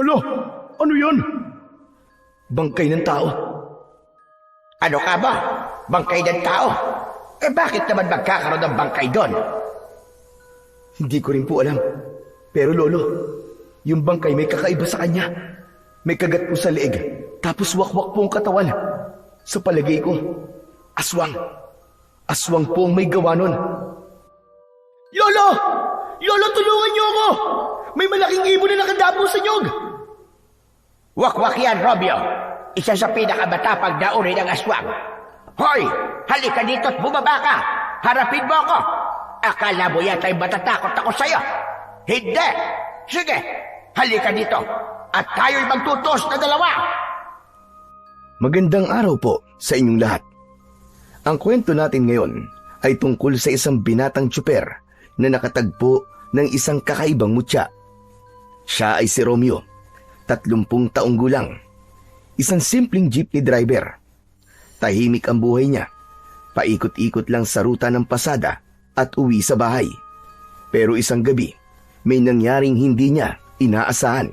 Hala, ano yan? Bangkay ng tao. Ano ka ba? Bangkay ng tao? Bakit naman magkakaroon ng bangkay doon? Hindi ko rin po alam. Pero lolo, yung bangkay may kakaiba sa kanya. May kagat po sa leeg, tapos wakwak po ang katawan. Sa palagay ko, aswang. Aswang po ang may gawa nun. Lolo! Lolo, tulungan niyo ako! May malaking ibon na nakadapo sa nyog! Wakwak yan, Romeo. Isa sa pinakamatapang na uri ng aswang. Hoy! Halika dito at bumaba ka! Harapin mo ako! Akala mo yata'y matatakot ako sa'yo? Hindi! Sige! Halika dito! At tayo'y magtutos na dalawa! Magandang araw po sa inyong lahat. Ang kwento natin ngayon ay tungkol sa isang binatang tsuper na nakatagpo ng isang kakaibang mutya. Siya ay si Romeo, 30 taong gulang. Isang simpleng jeepney driver. Tahimik ang buhay niya. Paikot-ikot lang sa ruta ng pasada at uwi sa bahay. Pero isang gabi, may nangyaring hindi niya inaasahan.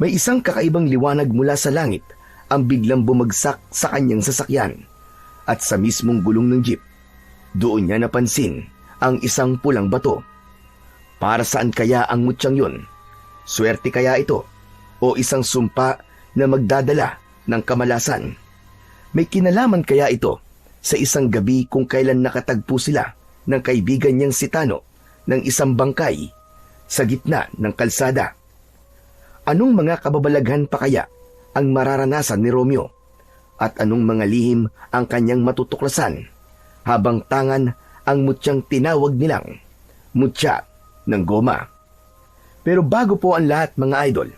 May isang kakaibang liwanag mula sa langit ang biglang bumagsak sa kanyang sasakyan. At sa mismong gulong ng jeep, doon niya napansin ang isang pulang bato. Para saan kaya ang mutyang yun? Swerte kaya ito? O isang sumpa na magdadala ng kamalasan? May kinalaman kaya ito sa isang gabi kung kailan nakatagpo sila ng kaibigan niyang si Tano ng isang bangkay sa gitna ng kalsada? Anong mga kababalaghan pa kaya ang mararanasan ni Romeo? At anong mga lihim ang kanyang matutuklasan habang tangan ang mutyang tinawag nilang mutya ng goma? Pero bago po ang lahat mga idol,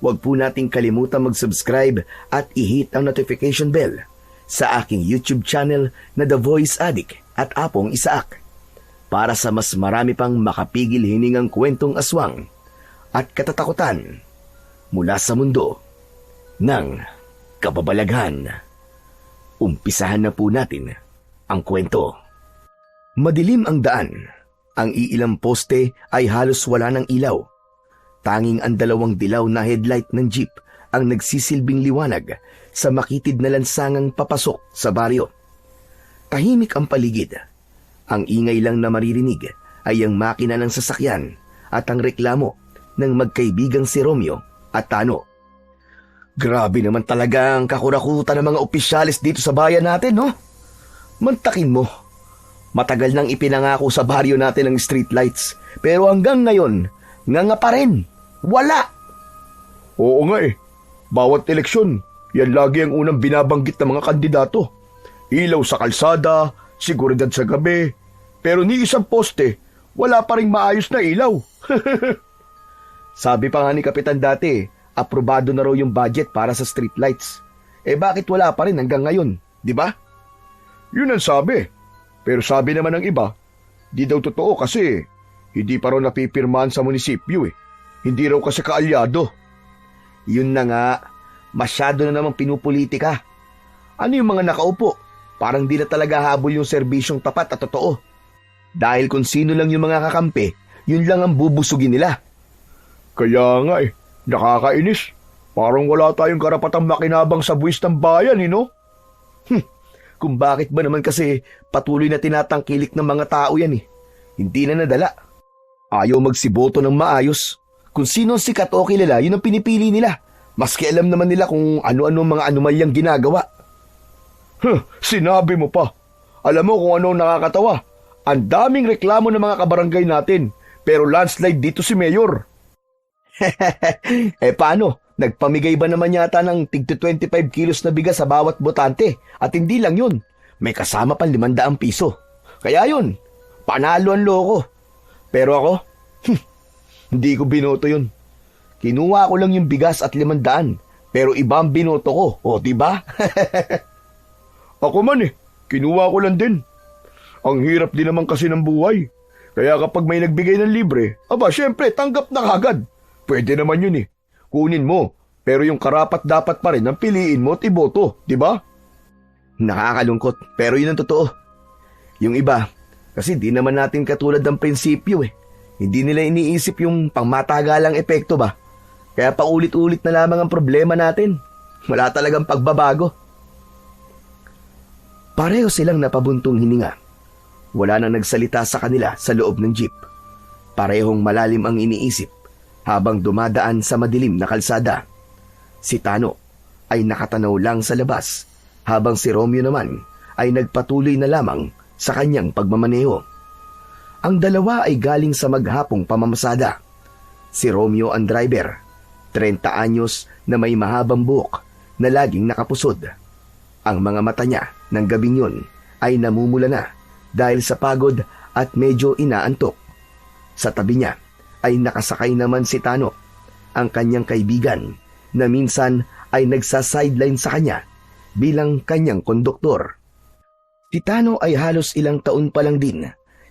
huwag po nating kalimutan mag-subscribe at i-hit ang notification bell sa aking YouTube channel na The Voice Addict at Apong Isaak para sa mas marami pang makapigil hiningang kwentong aswang at katatakutan mula sa mundo ng kababalaghan. Umpisahan na po natin ang kwento. Madilim ang daan. Ang iilang poste ay halos wala ng ilaw. Tanging ang 2 dilaw na headlight ng jeep ang nagsisilbing liwanag sa makitid na lansangang papasok sa baryo. Tahimik ang paligid. Ang ingay lang na maririnig ay ang makina ng sasakyan at ang reklamo ng magkaibigang si Romeo at Tano. Grabe naman talaga ang kakurakutan ng mga opisyalis dito sa bayan natin, no? Mantakin mo. Matagal nang ipinangako sa baryo natin ang streetlights, pero hanggang ngayon, nga pa rin. Wala! Oo nga eh. Bawat eleksyon, yan lagi ang unang binabanggit ng mga kandidato. Ilaw sa kalsada, seguridad sa gabi, pero ni isang poste, wala pa ring maayos na ilaw. Sabi pa nga ni Kapitan dati, aprobado na raw yung budget para sa streetlights. Bakit wala pa rin hanggang ngayon, di ba? Yun ang sabi. Pero sabi naman ng iba, di daw totoo kasi hindi pa raw napipirmahan sa munisipyo eh. Hindi raw kasi kaalyado. Yun na nga, masyado na namang pinupolitika. Ano yung mga nakaupo? Parang di na talaga habol yung serbisyong tapat at totoo. Dahil kung sino lang yung mga kakampi, yun lang ang bubusugin nila. Kaya nga eh. Nakakainis. Parang wala tayong karapatang makinabang sa buwis ng bayan, no? Kung bakit ba naman kasi patuloy na tinatangkilik ng mga tao yan eh. Hindi na nadala. Ayaw magsiboto ng maayos. Kung sino ang sikat o kilala, yun ang pinipili nila. Maski alam naman nila kung ano-ano mga anomalyang ginagawa. Sinabi mo pa. Alam mo kung ano nakakatawa. Ang daming reklamo ng mga kabarangay natin. Pero landslide dito si Mayor. Paano? Nagpamigay ba naman yata ng tig 25 kilos na bigas sa bawat botante? At hindi lang yun, may kasama pang 500 piso. Kaya yun, panalo ang loko. Pero ako, hindi ko binoto yun. Kinuha ko lang yung bigas at 500, pero iba ang binoto ko, o diba? Ako man kinuha ko lang din. Ang hirap din naman kasi ng buhay. Kaya kapag may nagbigay ng libre, syempre tanggap na kagad. Pwede naman yun Kunin mo, pero yung karapat dapat pa rin ang piliin mo at iboto, di ba? Nakakalungkot, pero yun ang totoo. Yung iba, kasi di naman natin katulad ng prinsipyo Hindi nila iniisip yung pangmatagalang epekto ba? Kaya paulit-ulit na lamang ang problema natin. Wala talagang pagbabago. Pareho silang napabuntong hininga. Wala nang nagsalita sa kanila sa loob ng jeep. Parehong malalim ang iniisip habang dumadaan sa madilim na kalsada. Si Tano ay nakatanaw lang sa labas habang si Romeo naman ay nagpatuloy na lamang sa kanyang pagmamaneho. Ang dalawa ay galing sa maghapong pamamasada. Si Romeo ang driver, 30 anyos na may mahabang buhok na laging nakapusod. Ang mga mata niya ng gabing yun ay namumula na dahil sa pagod at medyo inaantok. Sa tabi niya ay nakasakay naman si Tano, ang kanyang kaibigan na minsan ay nagsa-sideline sa kanya bilang kanyang konduktor. Si Tano ay halos ilang taon pa lang din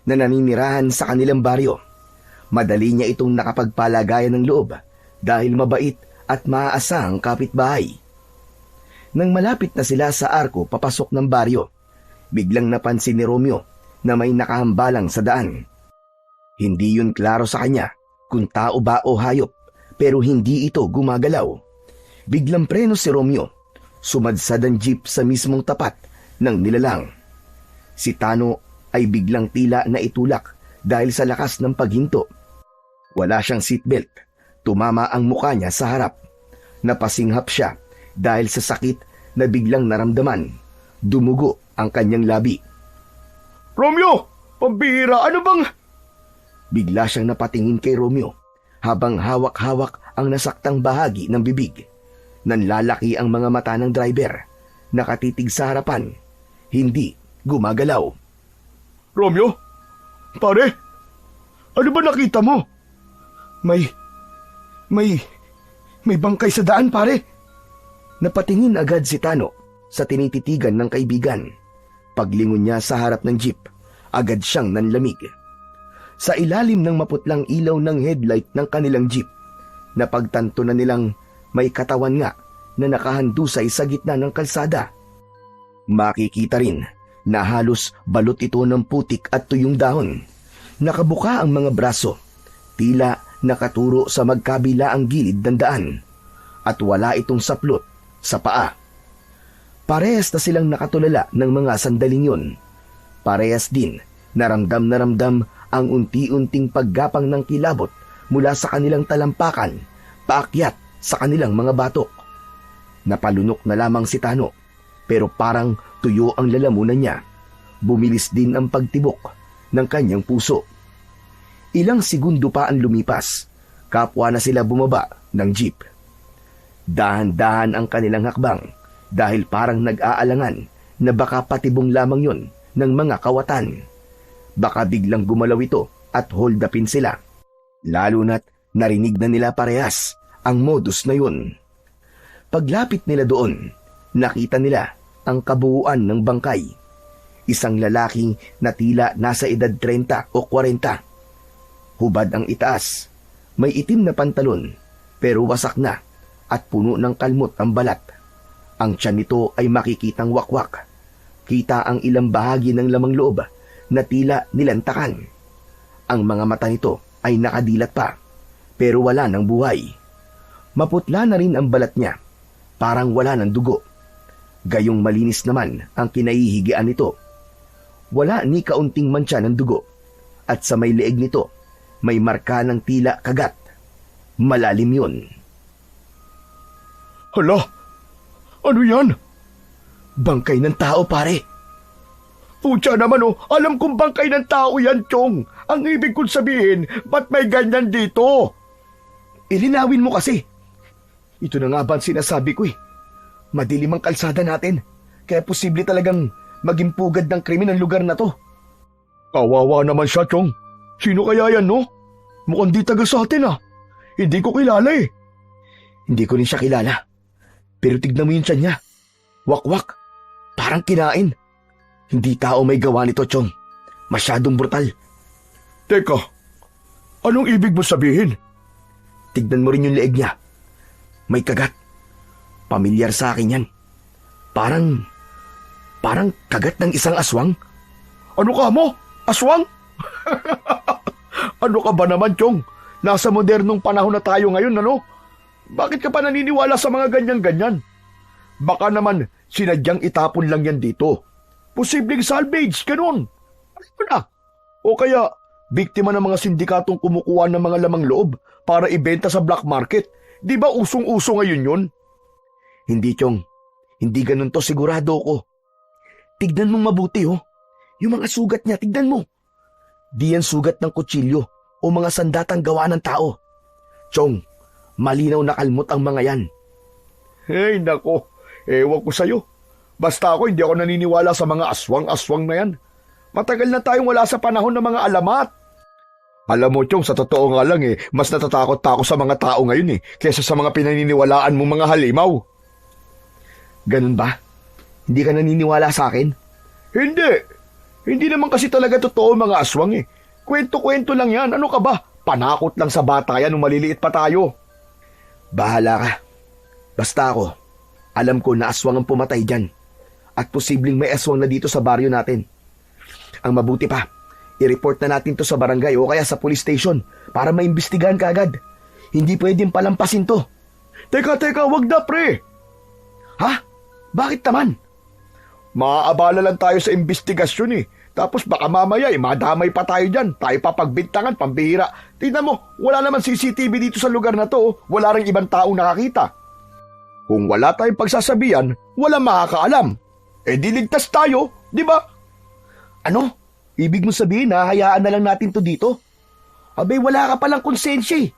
na naninirahan sa kanilang baryo. Madali niya itong nakapagpalagayan ng loob dahil mabait at maaasahang kapitbahay. Nang malapit na sila sa arko papasok ng baryo, biglang napansin ni Romeo na may nakahambalang sa daan. Hindi yun klaro sa kanya kung tao ba o hayop, pero hindi ito gumagalaw. Biglang preno si Romeo. Sumadsad ang jeep sa mismong tapat ng nilalang. Si Tano ay biglang tila na itulak dahil sa lakas ng paghinto. Wala siyang seatbelt. Tumama ang mukha niya sa harap. Napasinghap siya dahil sa sakit na biglang naramdaman. Dumugo ang kanyang labi. Romeo! Pambihira! Ano bang... Bigla siyang napatingin kay Romeo habang hawak-hawak ang nasaktang bahagi ng bibig. Nanlalaki ang mga mata ng driver. Nakatitig sa harapan. Hindi gumagalaw. Romeo? Pare? Ano ba nakita mo? May bangkay sa daan, pare. Napatingin agad si Tano sa tinititigan ng kaibigan. Paglingon niya sa harap ng jeep, agad siyang nanlamig. Sa ilalim ng maputlang ilaw ng headlight ng kanilang jeep, napagtanto na nilang may katawan nga na nakahandusay sa gitna ng kalsada. Makikita rin na halos balot ito ng putik at tuyong dahon. Nakabuka ang mga braso, tila nakaturo sa magkabila ang gilid ng daan, at wala itong saplot sa paa. Parehas na silang nakatulala ng mga sandaling yun. Parehas din naramdam ang unti-unting paggapang ng kilabot mula sa kanilang talampakan, paakyat sa kanilang mga batok. Napalunok na lamang si Tano, pero parang tuyo ang lalamunan niya. Bumilis din ang pagtibok ng kanyang puso. Ilang segundo pa ang lumipas, kapwa na sila bumaba ng jeep. Dahan-dahan ang kanilang hakbang dahil parang nag-aalangan na baka patibong lamang yon ng mga kawatan. Baka biglang gumalaw ito at hold upin sila. Lalo na't narinig na nila parehas ang modus na yun. Paglapit nila doon, nakita nila ang kabuuan ng bangkay. Isang lalaking na tila nasa edad 30 o 40. Hubad ang itaas, may itim na pantalon, pero wasak na at puno ng kalmot ang balat. Ang tiyan nito ay makikitang wakwak. Kita ang ilang bahagi ng lamang loob na tila nilantakan. Ang mga mata nito ay nakadilat pa, pero wala ng buhay. Maputla na rin ang balat niya, parang wala ng dugo. Gayong malinis naman ang kinahihigian nito. Wala ni kaunting mantsa ng dugo, at sa may leeg nito, may marka ng tila kagat. Malalim yun. Hala! Ano yan? Bangkay ng tao, pare. Pucha naman alam kong bangkay ng tao yan, Chong. Ang ibig kong sabihin, ba't may ganyan dito? Ilinawin mo kasi. Ito na nga ba ang sinasabi ko eh. Madilim ang kalsada natin, kaya posible talagang maging pugad ng krimen ang lugar na to. Kawawa naman siya, Chong. Sino kaya yan, no? Mukhang di taga sa atin, ah. Hindi ko kilala eh. Hindi ko rin siya kilala. Pero tignan mo yung tiyan niya. Wakwak. Parang kinain. Hindi tao may gawa nito, Chong. Masyadong brutal. Teka, anong ibig mo sabihin? Tignan mo rin yung leeg niya. May kagat. Pamilyar sa akin yan. Parang kagat ng isang aswang. Ano ka mo? Aswang? Ano ka ba naman, Chong? Nasa modernong panahon na tayo ngayon, ano? Bakit ka pa naniniwala sa mga ganyan-ganyan? Baka naman sinadyang itapon lang yan dito. Posibleng salvage, ganun. Ano na? O kaya, biktima ng mga sindikatong kumukuha ng mga lamang loob para ibenta sa black market. Di ba usong-uso ngayon yun? Hindi, Chong. Hindi ganun to, sigurado ko. Tignan mong mabuti, oh. Yung mga sugat niya, tignan mo. Di yan sugat ng kutsilyo o mga sandatang gawa ng tao. Chong, malinaw na kalmot ang mga yan. Hey, nako. Ewan ko sa'yo. Basta ako, hindi ako naniniwala sa mga aswang-aswang na yan. Matagal na tayong wala sa panahon ng mga alamat. Alam mo, Chong, sa totoo nga lang mas natatakot pa ako sa mga tao ngayon kesa sa mga pinaniniwalaan mong mga halimaw. Ganun ba? Hindi ka naniniwala sa akin? Hindi. Hindi naman kasi talaga totoo mga aswang Kwento-kwento lang yan. Ano ka ba? Panakot lang sa bata yan nung maliliit pa tayo. Bahala ka. Basta ako, alam ko na aswang ang pumatay dyan. At posibleng may aswang na dito sa baryo natin. Ang mabuti pa, i-report na natin to sa barangay o kaya sa police station para maimbestigahan ka agad. Hindi pwedeng palampasin to. Teka, wag na pre. Ha? Bakit naman? Maaabala lang tayo sa investigasyon Tapos baka mamaya madamay pa tayo dyan. Tayo papagbintangan, pambihira. Tingnan mo, wala naman CCTV dito sa lugar na to. Wala ring ibang taong nakakita. Kung wala tayong pagsasabihan, wala makakaalam. Diligtas tayo, di ba? Ano? Ibig mo sabihin na hayaan na lang natin to dito? Abay, wala ka palang konsensya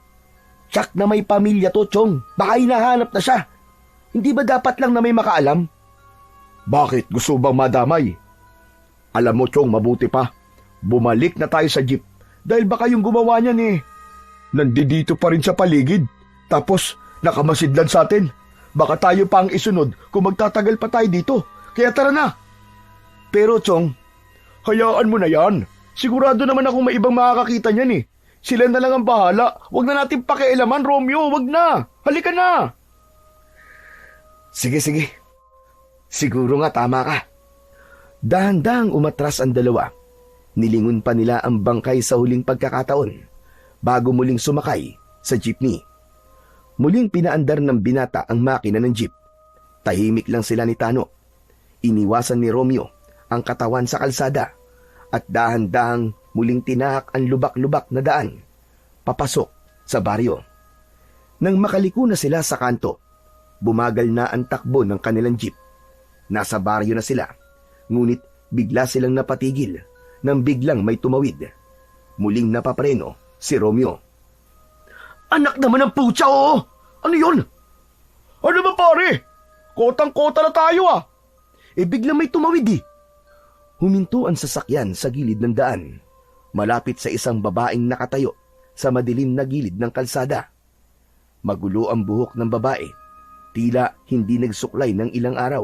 Tsak na may pamilya to, Chong. Baka hinahanap na siya. Hindi ba dapat lang na may makaalam? Bakit? Gusto bang madamay? Alam mo, Chong, mabuti pa. Bumalik na tayo sa jeep. Dahil baka yung gumawa niyan nandito pa rin sa paligid. Tapos, nakamasidlan sa atin. Baka tayo pa ang isunod kung magtatagal pa tayo dito. Kaya tara na. Pero, Chong, hayaan mo na yan. Sigurado naman akong may ibang makakakita niyan Sila na lang ang bahala. Huwag na natin pakialaman, Romeo. Huwag na. Halika na. Sige. Siguro nga tama ka. Dahan-dahang umatras ang dalawa. Nilingon pa nila ang bangkay sa huling pagkakataon bago muling sumakay sa jeepney. Muling pinaandar ng binata ang makina ng jeep. Tahimik lang sila ni Tano. Iniwasan ni Romeo ang katawan sa kalsada at dahan-dahang muling tinahak ang lubak-lubak na daan papasok sa baryo. Nang makaliko na sila sa kanto, bumagal na ang takbo ng kanilang jeep. Nasa baryo na sila, ngunit bigla silang napatigil nang biglang may tumawid. Muling napapreno si Romeo. Anak naman ng putya, oo! Ano yun? Ano ba pare? Kotang-kota na tayo Biglang may tumawid Huminto ang sasakyan sa gilid ng daan, malapit sa isang babaeng nakatayo sa madilim na gilid ng kalsada. Magulo ang buhok ng babae, tila hindi nagsuklay ng ilang araw.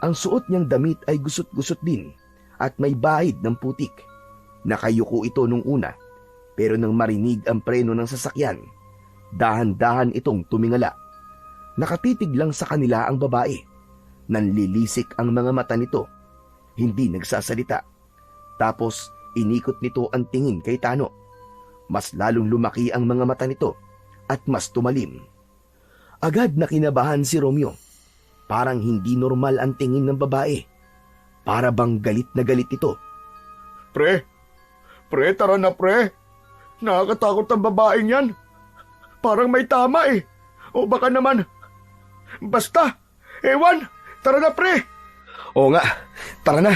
Ang suot niyang damit ay gusot-gusot din at may bahid ng putik. Nakayuko ito nung una, pero nang marinig ang preno ng sasakyan, dahan-dahan itong tumingala. Nakatitig lang sa kanila ang babae. Nanlilisik ang mga mata nito. Hindi nagsasalita. Tapos inikot nito ang tingin kay Tano. Mas lalong lumaki ang mga mata nito at mas tumalim. Agad na kinabahan si Romeo. Parang hindi normal ang tingin ng babae. Para bang galit na galit ito. Pre, tara na pre. Nakakatakot ang babaeng yan. Parang may tama O baka naman. Basta, ewan, tara na pre. Oo nga, tara na.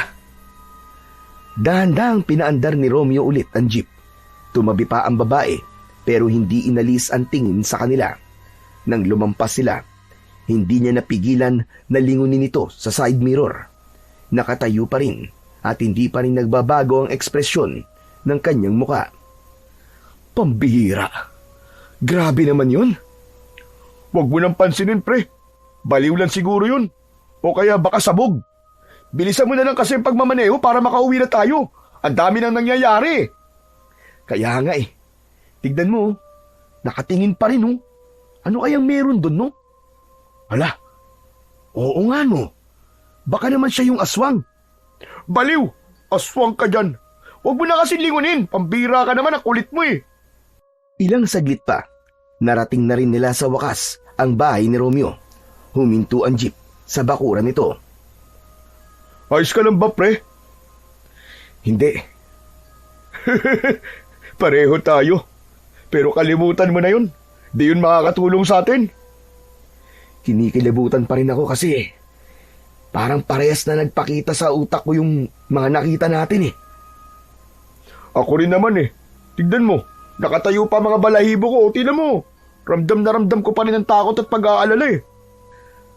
Dahan-dahang pinaandar ni Romeo ulit ang jeep. Tumabi pa ang babae pero hindi inalis ang tingin sa kanila. Nang lumampas sila, hindi niya napigilan na lingunin ito sa side mirror. Nakatayo pa rin at hindi pa rin nagbabago ang ekspresyon ng kanyang muka. Pambihira. Grabe naman yun. Huwag mo nang pansinin pre. Baliw lang siguro yun. O kaya baka sabog. Bilisan mo na lang kasi ang pagmamaneho para makauwi na tayo. Ang dami nang nangyayari. Kaya nga Tignan mo, nakatingin pa rin Ano kayang meron dun Ala, oo nga Baka naman siya yung aswang. Baliw, aswang ka dyan. Huwag mo na kasi lingunin. Pambira ka naman, ang kulit mo Ilang saglit pa, Narating na rin nila sa wakas ang bahay ni Romeo. Huminto ang jeep sa bakuran nito. Ayos ka lang ba, pre? Hindi. Pareho tayo. Pero kalimutan mo na yun. Di yun makakatulong sa atin. Kinikilabutan pa rin ako kasi parang parehas na nagpakita sa utak ko yung mga nakita natin eh. Ako rin naman eh. Tignan mo, nakatayo pa mga balahibo ko. Tignan mo, ramdam na ramdam ko pa rin ang takot at pag-aalala eh.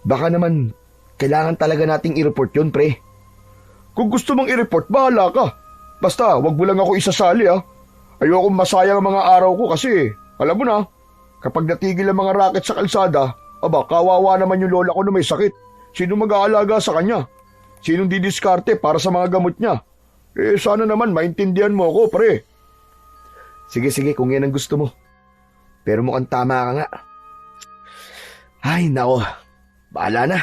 Baka naman kailangan talaga nating i-report yun, pre. Kung gusto mong i-report, bahala ka. Basta, wag mo lang ako isasali ah. Ayokong masayang ang mga araw ko kasi, alam mo na, kapag natigil ang mga racket sa kalsada, aba, kawawa naman yung lola ko na may sakit. Sino mag-aalaga sa kanya? Sinong didiskarte para sa mga gamot niya? Eh, sana naman maintindihan mo ako, pre. Sige, kung yan ang gusto mo. Pero mukhang tama ka nga. Ay, nako. Bahala na.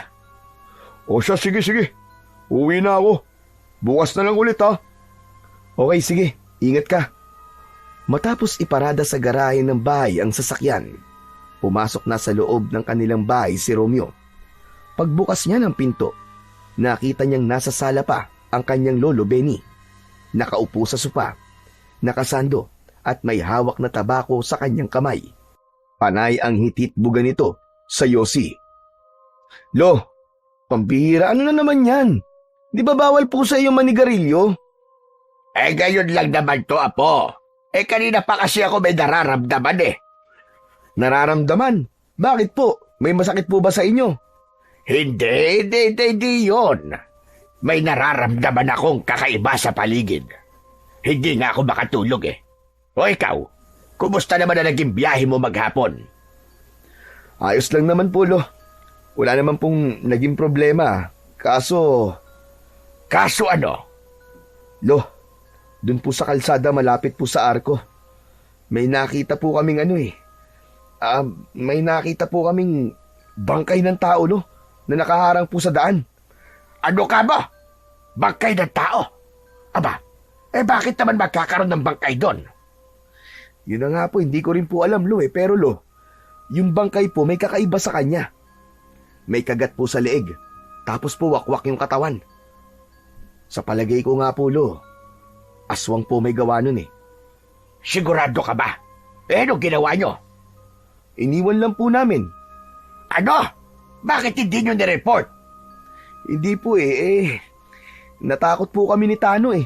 O siya, sige. Uwi na ako. Bukas na lang ulit ha. Okay, sige. Ingat ka. Matapos iparada sa garahe ng bahay ang sasakyan, pumasok na sa loob ng kanilang bahay si Romeo. Pagbukas niya ng pinto, nakita niyang nasa sala pa ang kanyang lolo Benny. Nakaupo sa sopa, nakasando at may hawak na tabako sa kanyang kamay. Panay ang hititbuga nito sa yosi. Lo, pambihira, ano na naman yan? Di ba bawal po sa iyo manigarilyo? Eh, gayon lang naman to, apo. Eh, kanina pa kasi ako may nararamdaman eh. Nararamdaman? Bakit po? May masakit po ba sa inyo? Hindi yun. May nararamdaman akong kakaiba sa paligid. Hindi nga ako makatulog eh. O ikaw, kumusta naman na naging biyahe mo maghapon? Ayos lang naman po, Lo. Wala naman pong naging problema. Kaso ano? Lo, dun po sa kalsada malapit po sa arko. May nakita po kaming may nakita po kaming bangkay ng tao, Lo, na nakaharang po sa daan. Ano ka ba? Bangkay ng tao? Aba, bakit naman magkakaroon ng bangkay doon? Yun na nga po, hindi ko rin po alam, Lo, pero Lo, yung bangkay po may kakaiba sa kanya. May kagat po sa leeg, tapos po wakwak yung katawan. Sa palagay ko nga po, Lo, aswang po may gawa nun eh. Sigurado ka ba? Anong ginawa nyo? Iniwan lang po namin. Ano? Bakit hindi nyo nireport? Hindi po natakot po kami ni Tano eh.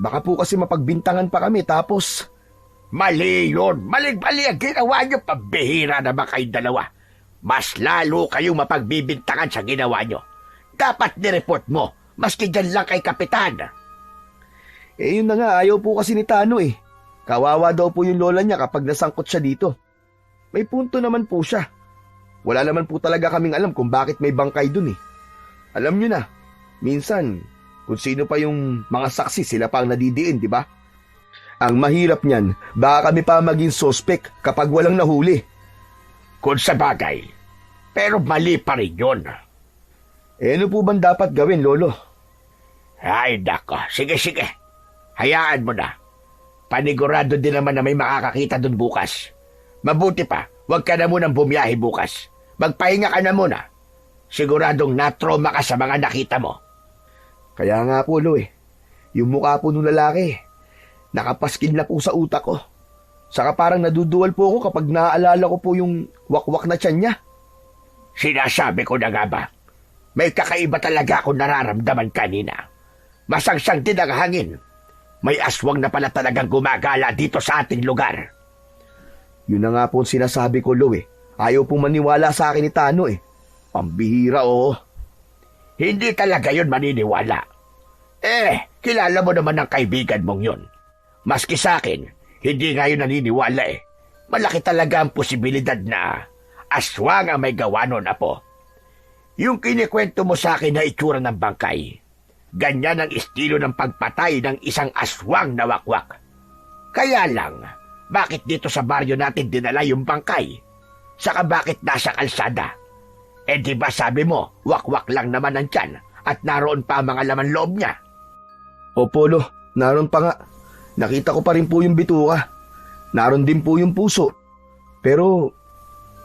Baka po kasi mapagbintangan pa kami tapos... Mali yun. Maling-mali ang ginawa nyo. Pambihira naman kayong dalawa. Mas lalo kayong mapagbibintangan sa ginawa nyo. Dapat nireport mo. Maski dyan lang kay Kapitan. Yun na nga, ayaw po kasi ni Tano eh. Kawawa daw po yung lola niya kapag nasangkot siya dito. May punto naman po siya. Wala naman po talaga kaming alam kung bakit may bangkay dun eh. Alam nyo na, minsan, kung sino pa yung mga saksi, sila pa ang nadidiin, di ba? Ang mahirap niyan, baka kami pa maging sospek kapag walang nahuli. Kung sa bagay, pero mali pa rin yun. Ano po bang dapat gawin, Lolo? Ay, nako. Sige. Hayaan mo na. Panigurado din naman na may makakakita dun bukas. Mabuti pa, huwag ka na munang bumiyahe bukas. Magpahinga ka na muna. Siguradong na-trauma ka sa mga nakita mo. Kaya nga po, Lo yung mukha po nung lalaki, nakapaskil na po sa utak ko. Saka parang naduduwal po ako kapag naaalala ko po yung wakwak na tiyan niya. Sinasabi ko na nga ba, may kakaiba talaga akong nararamdaman kanina. Masangsang din ang hangin. May aswang na pala talagang gumagala dito sa ating lugar. Yun na nga po sinasabi ko, Lo Ayaw pong maniwala sa akin ni Tano Pambihira, oo. Hindi talaga yun maniniwala. Kilala mo naman ang kaibigan mong yun. Maski sa akin, hindi nga yun naniniwala Malaki talaga ang posibilidad na aswang ang may gawa nun, apo. Yung kinikwento mo sa akin na itsura ng bangkay, ganyan ang estilo ng pagpatay ng isang aswang na wakwak. Kaya lang, bakit dito sa baryo natin dinala yung bangkay? Saka bakit nasa kalsada? Di ba sabi mo, wakwak lang naman ang tiyan at naroon pa ang mga laman loob niya? Opo, Lo, naroon pa nga. Nakita ko pa rin po yung bituka. Naroon din po yung puso. Pero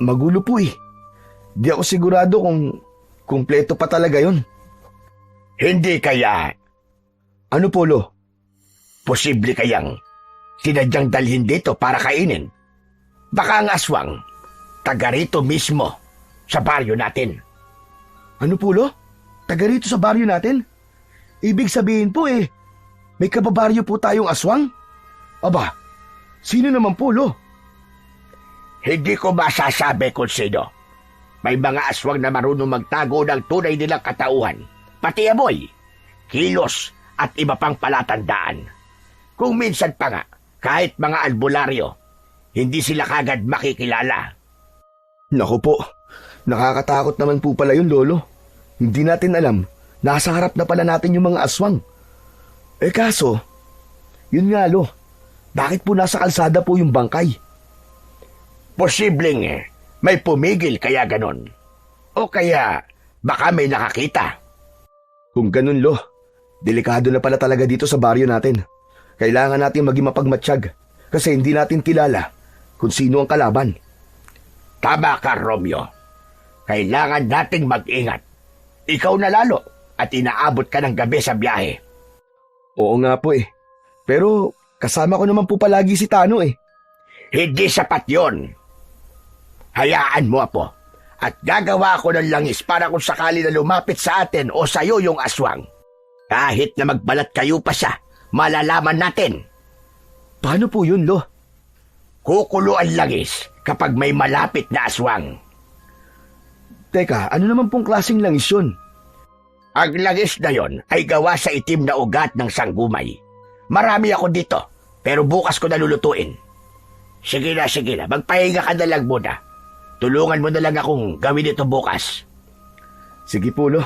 Magulo po eh. Di ako sigurado kung kumpleto pa talaga yon. Hindi kaya Ano po, Lo? posible kayang sinadyang dalhin dito para kainin? Baka ang aswang, taga rito mismo sa baryo natin. Ano po, Lo? Taga rito sa baryo natin? Ibig sabihin po eh, may kababaryo po tayong aswang? Aba, sino naman po, Lo? Hindi ko masasabi kung sino. May mga aswang na marunong magtago ng tunay nilang katauhan, pati amoy, kilos at iba pang palatandaan. Kung minsan pa nga, kahit mga albularyo, hindi sila kagad makikilala. Naku po, nakakatakot naman po pala yun, Lolo. Hindi natin alam, nasa harap na pala natin yung mga aswang. Eh kaso, yun nga, Lo, bakit po nasa kalsada po yung bangkay? Posibleng may pumigil kaya ganon. O kaya baka may nakakita. Kung ganun, Lo, delikado na pala talaga dito sa baryo natin. Kailangan natin maging mapagmatsyag kasi hindi natin kilala kung sino ang kalaban. Tama ka, Romeo. Kailangan nating mag-ingat. Ikaw na lalo at inaabot ka ng gabi sa biyahe. Oo nga po eh. Pero kasama ko naman po palagi si Tano eh. Hindi sapat yon. Hayaan mo, Apo. At gagawa ako ng langis para kung sakali na lumapit sa atin o sa'yo yung aswang. Kahit na magbalat kayo pa siya, malalaman natin. Paano po yun, Lo? Kukulo ang langis kapag may malapit na aswang. Teka, ano naman pong klaseng langis yun? Ang langis na yon ay gawa sa itim na ugat ng sanggumay. Marami ako dito, pero bukas ko nalulutuin. Sige na, magpahinga ka na lang muna. Tulungan mo na lang akong gawin ito bukas. Sige po, Lo.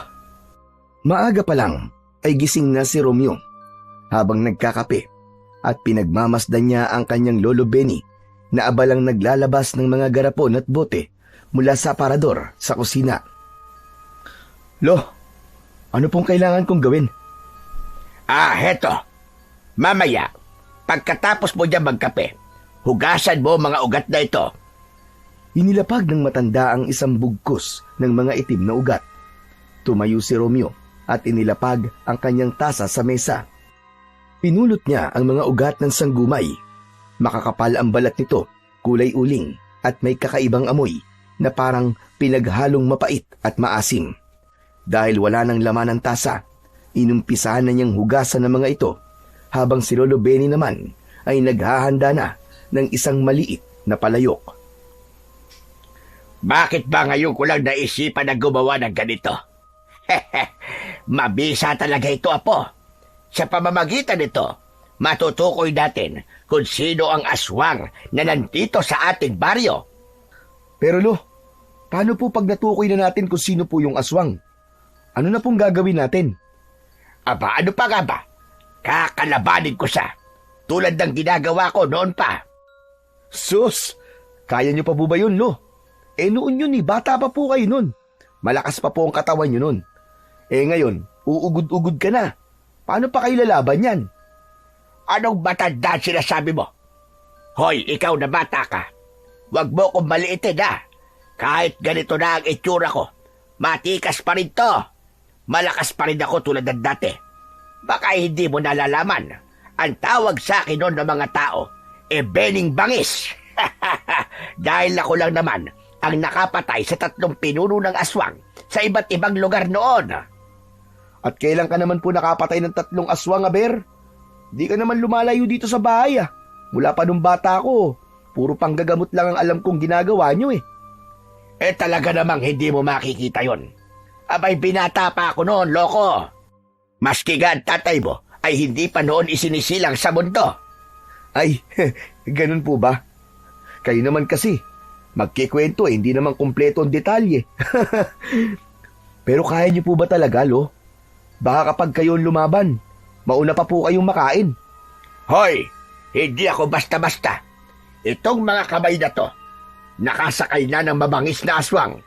Maaga pa lang ay gising na si Romeo habang nagkakape at pinagmamasdan niya ang kanyang lolo Benny na abalang naglalabas ng mga garapon at bote mula sa aparador sa kusina. Lo, ano pong kailangan kong gawin? Heto. Mamaya, pagkatapos mo dyan magkape, hugasan mo mga ugat na ito. Inilapag ng matanda ang isang bugkos ng mga itim na ugat. Tumayo si Romeo at inilapag ang kanyang tasa sa mesa. Pinulot niya ang mga ugat ng sanggumay. Makakapal ang balat nito, kulay uling at may kakaibang amoy na parang pinaghalong mapait at maasim. Dahil wala ng laman ng tasa, inumpisahan na niyang hugasan ng mga ito habang si Lolo Benny naman ay naghahanda na ng isang maliit na palayok. Bakit ba ngayon ko lang naisipan na gumawa ng ganito? Mabisa talaga ito, Apo. Sa pamamagitan nito, matutukoy natin kung sino ang aswang na nandito sa ating baryo. Pero Lo, paano po pag natukoy na natin kung sino po yung aswang? Ano na pong gagawin natin? Aba, ano pa nga ba? Kakalabanin ko siya, tulad ng ginagawa ko noon pa. Sus! Kaya niyo pa po ba yun, Lo? Noon yun bata pa po kayo nun. Malakas pa po ang katawan niyo nun. Ngayon, uugod-ugod ka na. Paano pa kayo lalaban yan? Anong matanda sinasabi mo? Hoy, ikaw na bata ka. Huwag mo kong maliitin Kahit ganito na ang itsura ko, matikas pa rin to. Malakas pa rin ako tulad ng dati. Baka hindi mo nalalaman. Ang tawag sa akin noon ng mga tao, Bening Bangis. Dahil ako lang naman ang nakapatay sa 3 pinuno ng aswang sa iba't ibang lugar noon. At kailan ka naman po nakapatay ng 3 aswang, Aber? Di ka naman lumalayo dito sa bahay Mula pa nung bata ko, puro panggagamot lang ang alam kong ginagawa nyo Talaga namang hindi mo makikita yon. Abay, binata pa ako noon, loko. Maski nga ang tatay mo ay hindi pa noon isinisilang sa mundo. Ay, ganun po ba? Kayo naman kasi, magkikwento hindi naman kumpleto ang detalye. Pero kaya niyo po ba talaga, Lo? Baka kapag kayo lumaban, mauna pa po kayong makain. Hoy, hindi ako basta-basta. Itong mga kamay na to, nakasakay na ng mabangis na aswang.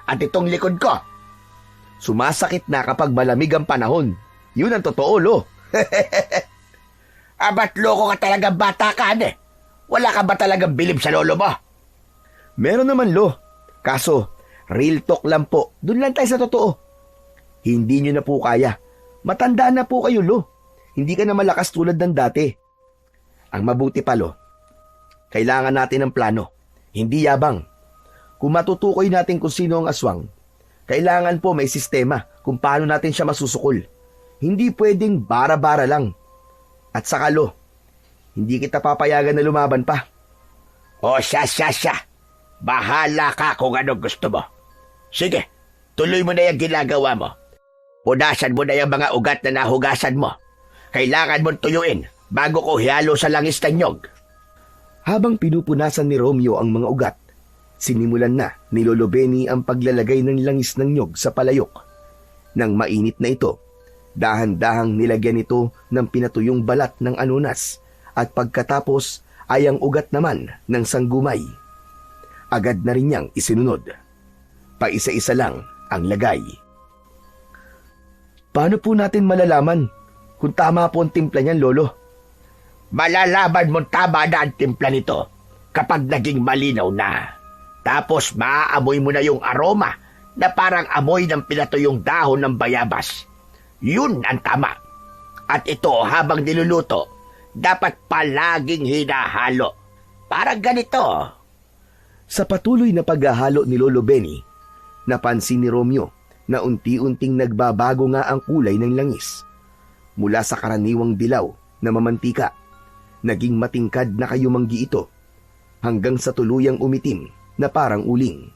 At itong likod ko, sumasakit na kapag malamig ang panahon. Yun ang totoo, Lo. Abat loko ka talagang bata ka, Wala ka ba talagang bilib sa lolo mo? Meron naman, Lo. Kaso, real talk lang po. Doon lang tayo sa totoo. Hindi nyo na po kaya. Matanda na po kayo, Lo. Hindi ka na malakas tulad ng dati. Ang mabuti pa, Lo, kailangan natin ng plano. Hindi yabang. Kung matutukoy natin kung sino ang aswang, kailangan po may sistema kung paano natin siya masusukol. Hindi pwedeng bara-bara lang. At saka, Lo, hindi kita papayagan na lumaban pa. O siya. Bahala ka kung ano gusto mo. Sige, tuloy mo na yung ginagawa mo. Punasan mo na yung mga ugat na nahugasan mo. Kailangan mong tuyuin bago ko hiyalo sa langis ng nyog. Habang pinupunasan ni Romeo ang mga ugat, sinimulan na ni Lolo Benny ang paglalagay ng langis ng nyog sa palayok. Nang mainit na ito, dahan-dahang nilagyan ito ng pinatuyong balat ng anunas at pagkatapos ay ang ugat naman ng sanggumay. Agad na rin niyang isinunod. Paisa-isa lang ang lagay. Paano po natin malalaman kung tama po ang timpla niyan, Lolo? Malalaman mong tama na ang timpla nito kapag naging malinaw na. Tapos maaamoy mo na yung aroma na parang amoy ng pinatuyong dahon ng bayabas. Yun ang tama. At ito habang niluluto, dapat palaging hinahalo. Parang ganito. Sa patuloy na paghahalo ni Lolo Benny, napansin ni Romeo na unti-unting nagbabago nga ang kulay ng langis. Mula sa karaniwang dilaw na mamantika, naging matingkad na kayumanggi ito hanggang sa tuluyang umitim na parang uling.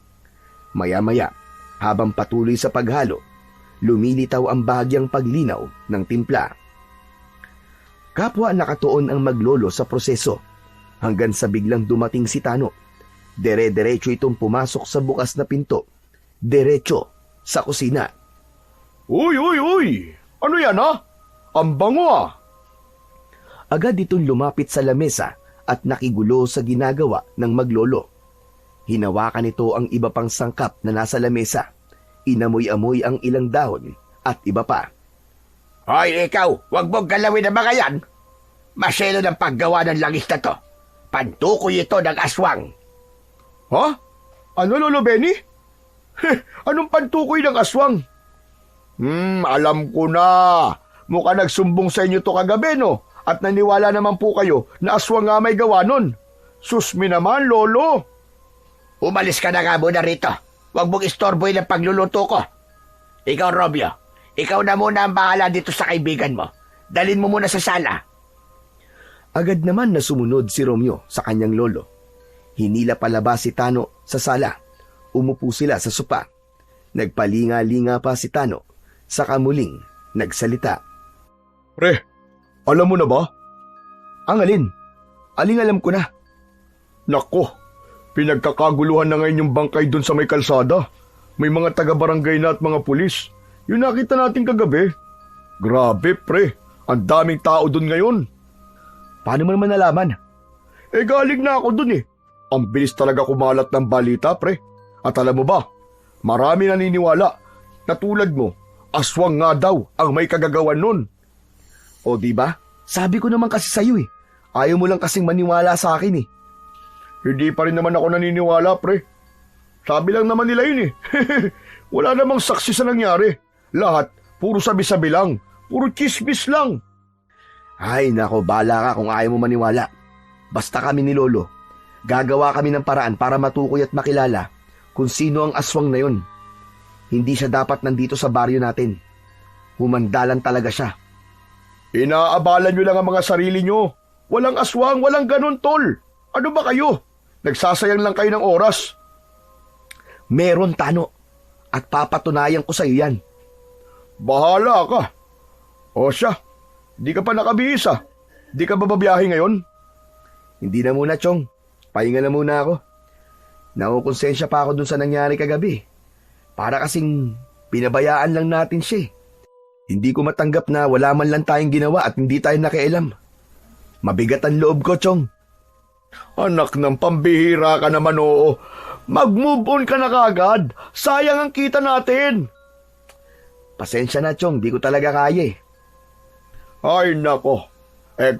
Maya-maya, habang patuloy sa paghalo, lumilitaw ang bahagyang paglinaw ng timpla. Kapwa nakatuon ang maglolo sa proseso hanggang sa biglang dumating si Tano. Dere-derecho itong pumasok sa bukas na pinto. Derecho sa kusina. Uy! Ano yan, ha? Ang bango, ah! Agad itong lumapit sa lamesa at nakigulo sa ginagawa ng maglolo. Hinawakan ito ang iba pang sangkap na nasa lamesa. Inamoy-amoy ang ilang dahon at iba pa. Hoy, ikaw, wag mong galawin ang mga yan. Masyelo ng paggawa ng langis na to. Pantukoy ito ng aswang. Ha? Ano, Lolo Benny? Anong pantukoy ng aswang? Alam ko na. Mukha nagsumbong sa inyo to kagabi, no? At naniwala naman po kayo na aswang nga may gawa nun. Susmi naman, Lolo. Umalis ka na nga muna rito. Huwag mong istorboy ng pagluluto ko. Ikaw, Romeo, ikaw na muna ang bahala dito sa kaibigan mo. Dalin mo muna sa sala. Agad naman na sumunod si Romeo sa kanyang lolo. Hinila palabas si Tano sa sala. Umupo sila sa sopa. Nagpalinga-linga pa si Tano. Saka muling nagsalita. Pre, alam mo na ba? Ang alin? Aling alam ko na. Nako, pinagkakaguluhan na ngayon yung bangkay dun sa may kalsada. May mga taga-barangay na at mga pulis. Yung nakita natin kagabi. Grabe, pre. Ang daming tao dun ngayon. Paano mo naman nalaman? Galing na ako dun eh. Ang bilis talaga kumalat ng balita, pre. At alam mo ba, marami naniniwala na tulad mo, aswang nga daw ang may kagagawan nun. O di ba? Sabi ko naman kasi sa'yo eh. Ayaw mo lang kasing maniwala sa akin eh. Hindi pa rin naman ako naniniwala, pre. Sabi lang naman nila yun eh. Wala namang saksi sa nangyari. Lahat, puro sabi-sabi lang. Puro chismis lang. Ay nako, bala ka kung ayaw mo maniwala. Basta kami ni Lolo, gagawa kami ng paraan para matukoy at makilala kung sino ang aswang na yun. Hindi siya dapat nandito sa baryo natin. Humandalan talaga siya. Inaabalan nyo lang ang mga sarili nyo. Walang aswang, walang ganun, tol. Ano ba kayo? Nagsasayang lang kayo ng oras. Meron, Tano. At papatunayan ko sa iyo yan. Bahala ka. O siya, di ka pa nakabihis ah. Di ka ba babiyahe ngayon? Hindi na muna, Chong. Pahinga na muna ako. Nakukonsensya pa ako dun sa nangyari kagabi. Para kasing pinabayaan lang natin siya. Hindi ko matanggap na wala man lang tayong ginawa at hindi tayo nakialam. Mabigat ang loob ko, Chong. Anak ng pambihira ka naman, oo. Mag-move on ka na kagad. Sayang ang kita natin. Pasensya na, Chong. Di ko talaga kaya eh. Ay, nako.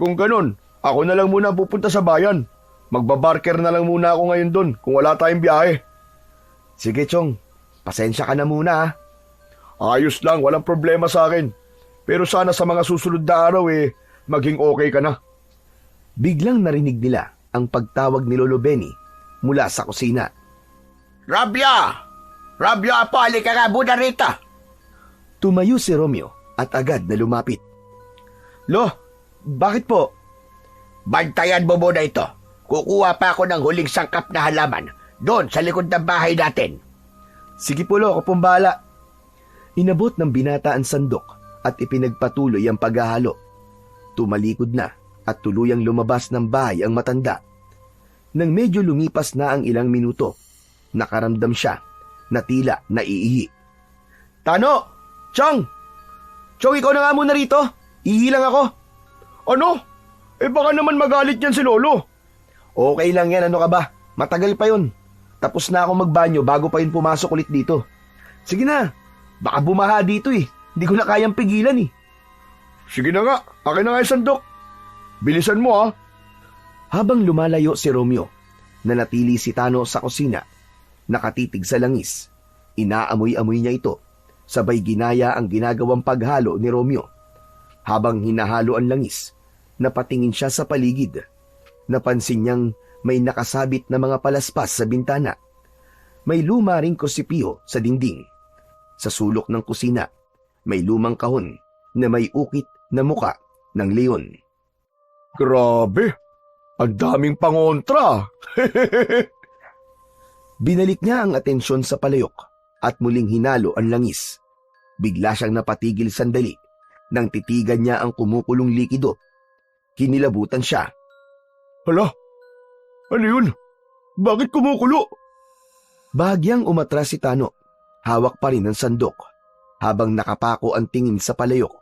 Kung ganun, ako na lang muna pupunta sa bayan. Magbabarker na lang muna ako ngayon doon kung wala tayong biyahe. Sige, Chong. Pasensya ka na muna ha. Ayos lang, walang problema sa akin. Pero sana sa mga susunod na araw maging okay ka na. Biglang narinig nila ang pagtawag ni Lolo Benny mula sa kusina. Robyo! Robyo, apo, halika nga muna rito. Tumayo si Romeo at agad na lumapit. Lo, bakit po? Bantayan mo muna ito. Kukuha pa ako ng huling sangkap na halaman doon sa likod ng bahay natin. Sige po, Lo, ako pong bahala. Inabot ng binata ang sandok at ipinagpatuloy ang paghahalo. Tumalikod na at tuluyang lumabas ng bahay ang matanda. Nang medyo lumipas na ang ilang minuto, nakaramdam siya na tila naiihi. Tano! Chong! Chong, ikaw na nga muna rito. Ihi lang ako. Ano? Baka naman magalit yan si Lolo. Okay lang yan, ano ka ba? Matagal pa yun. Tapos na ako magbanyo bago pa yun pumasok ulit dito. Sige na, baka bumaha dito Hindi ko na kayang pigilan Sige na nga, akin na nga yung sandok. Bilisan mo ha. Habang lumalayo si Romeo, nanatili si Tano sa kusina. Nakatitig sa langis. Inaamoy-amoy niya ito. Sabay ginaya ang ginagawang paghalo ni Romeo. Habang hinahalo ang langis, napatingin siya sa paligid. Napansin niyang may nakasabit na mga palaspas sa bintana. May luma ring kosipiyo sa dingding. Sa sulok ng kusina, may lumang kahon na may ukit na muka ng leon. Grabe, ang daming pangontra. Binalik niya ang atensyon sa palayok at muling hinalo ang langis. Bigla siyang napatigil sandali nang titigan niya ang kumukulong likido. Kinilabutan siya. Hala, ano yun? Bakit kumukulo? Bahagyang umatras si Tano. Hawak pa rin ang sandok habang nakapako ang tingin sa palayok.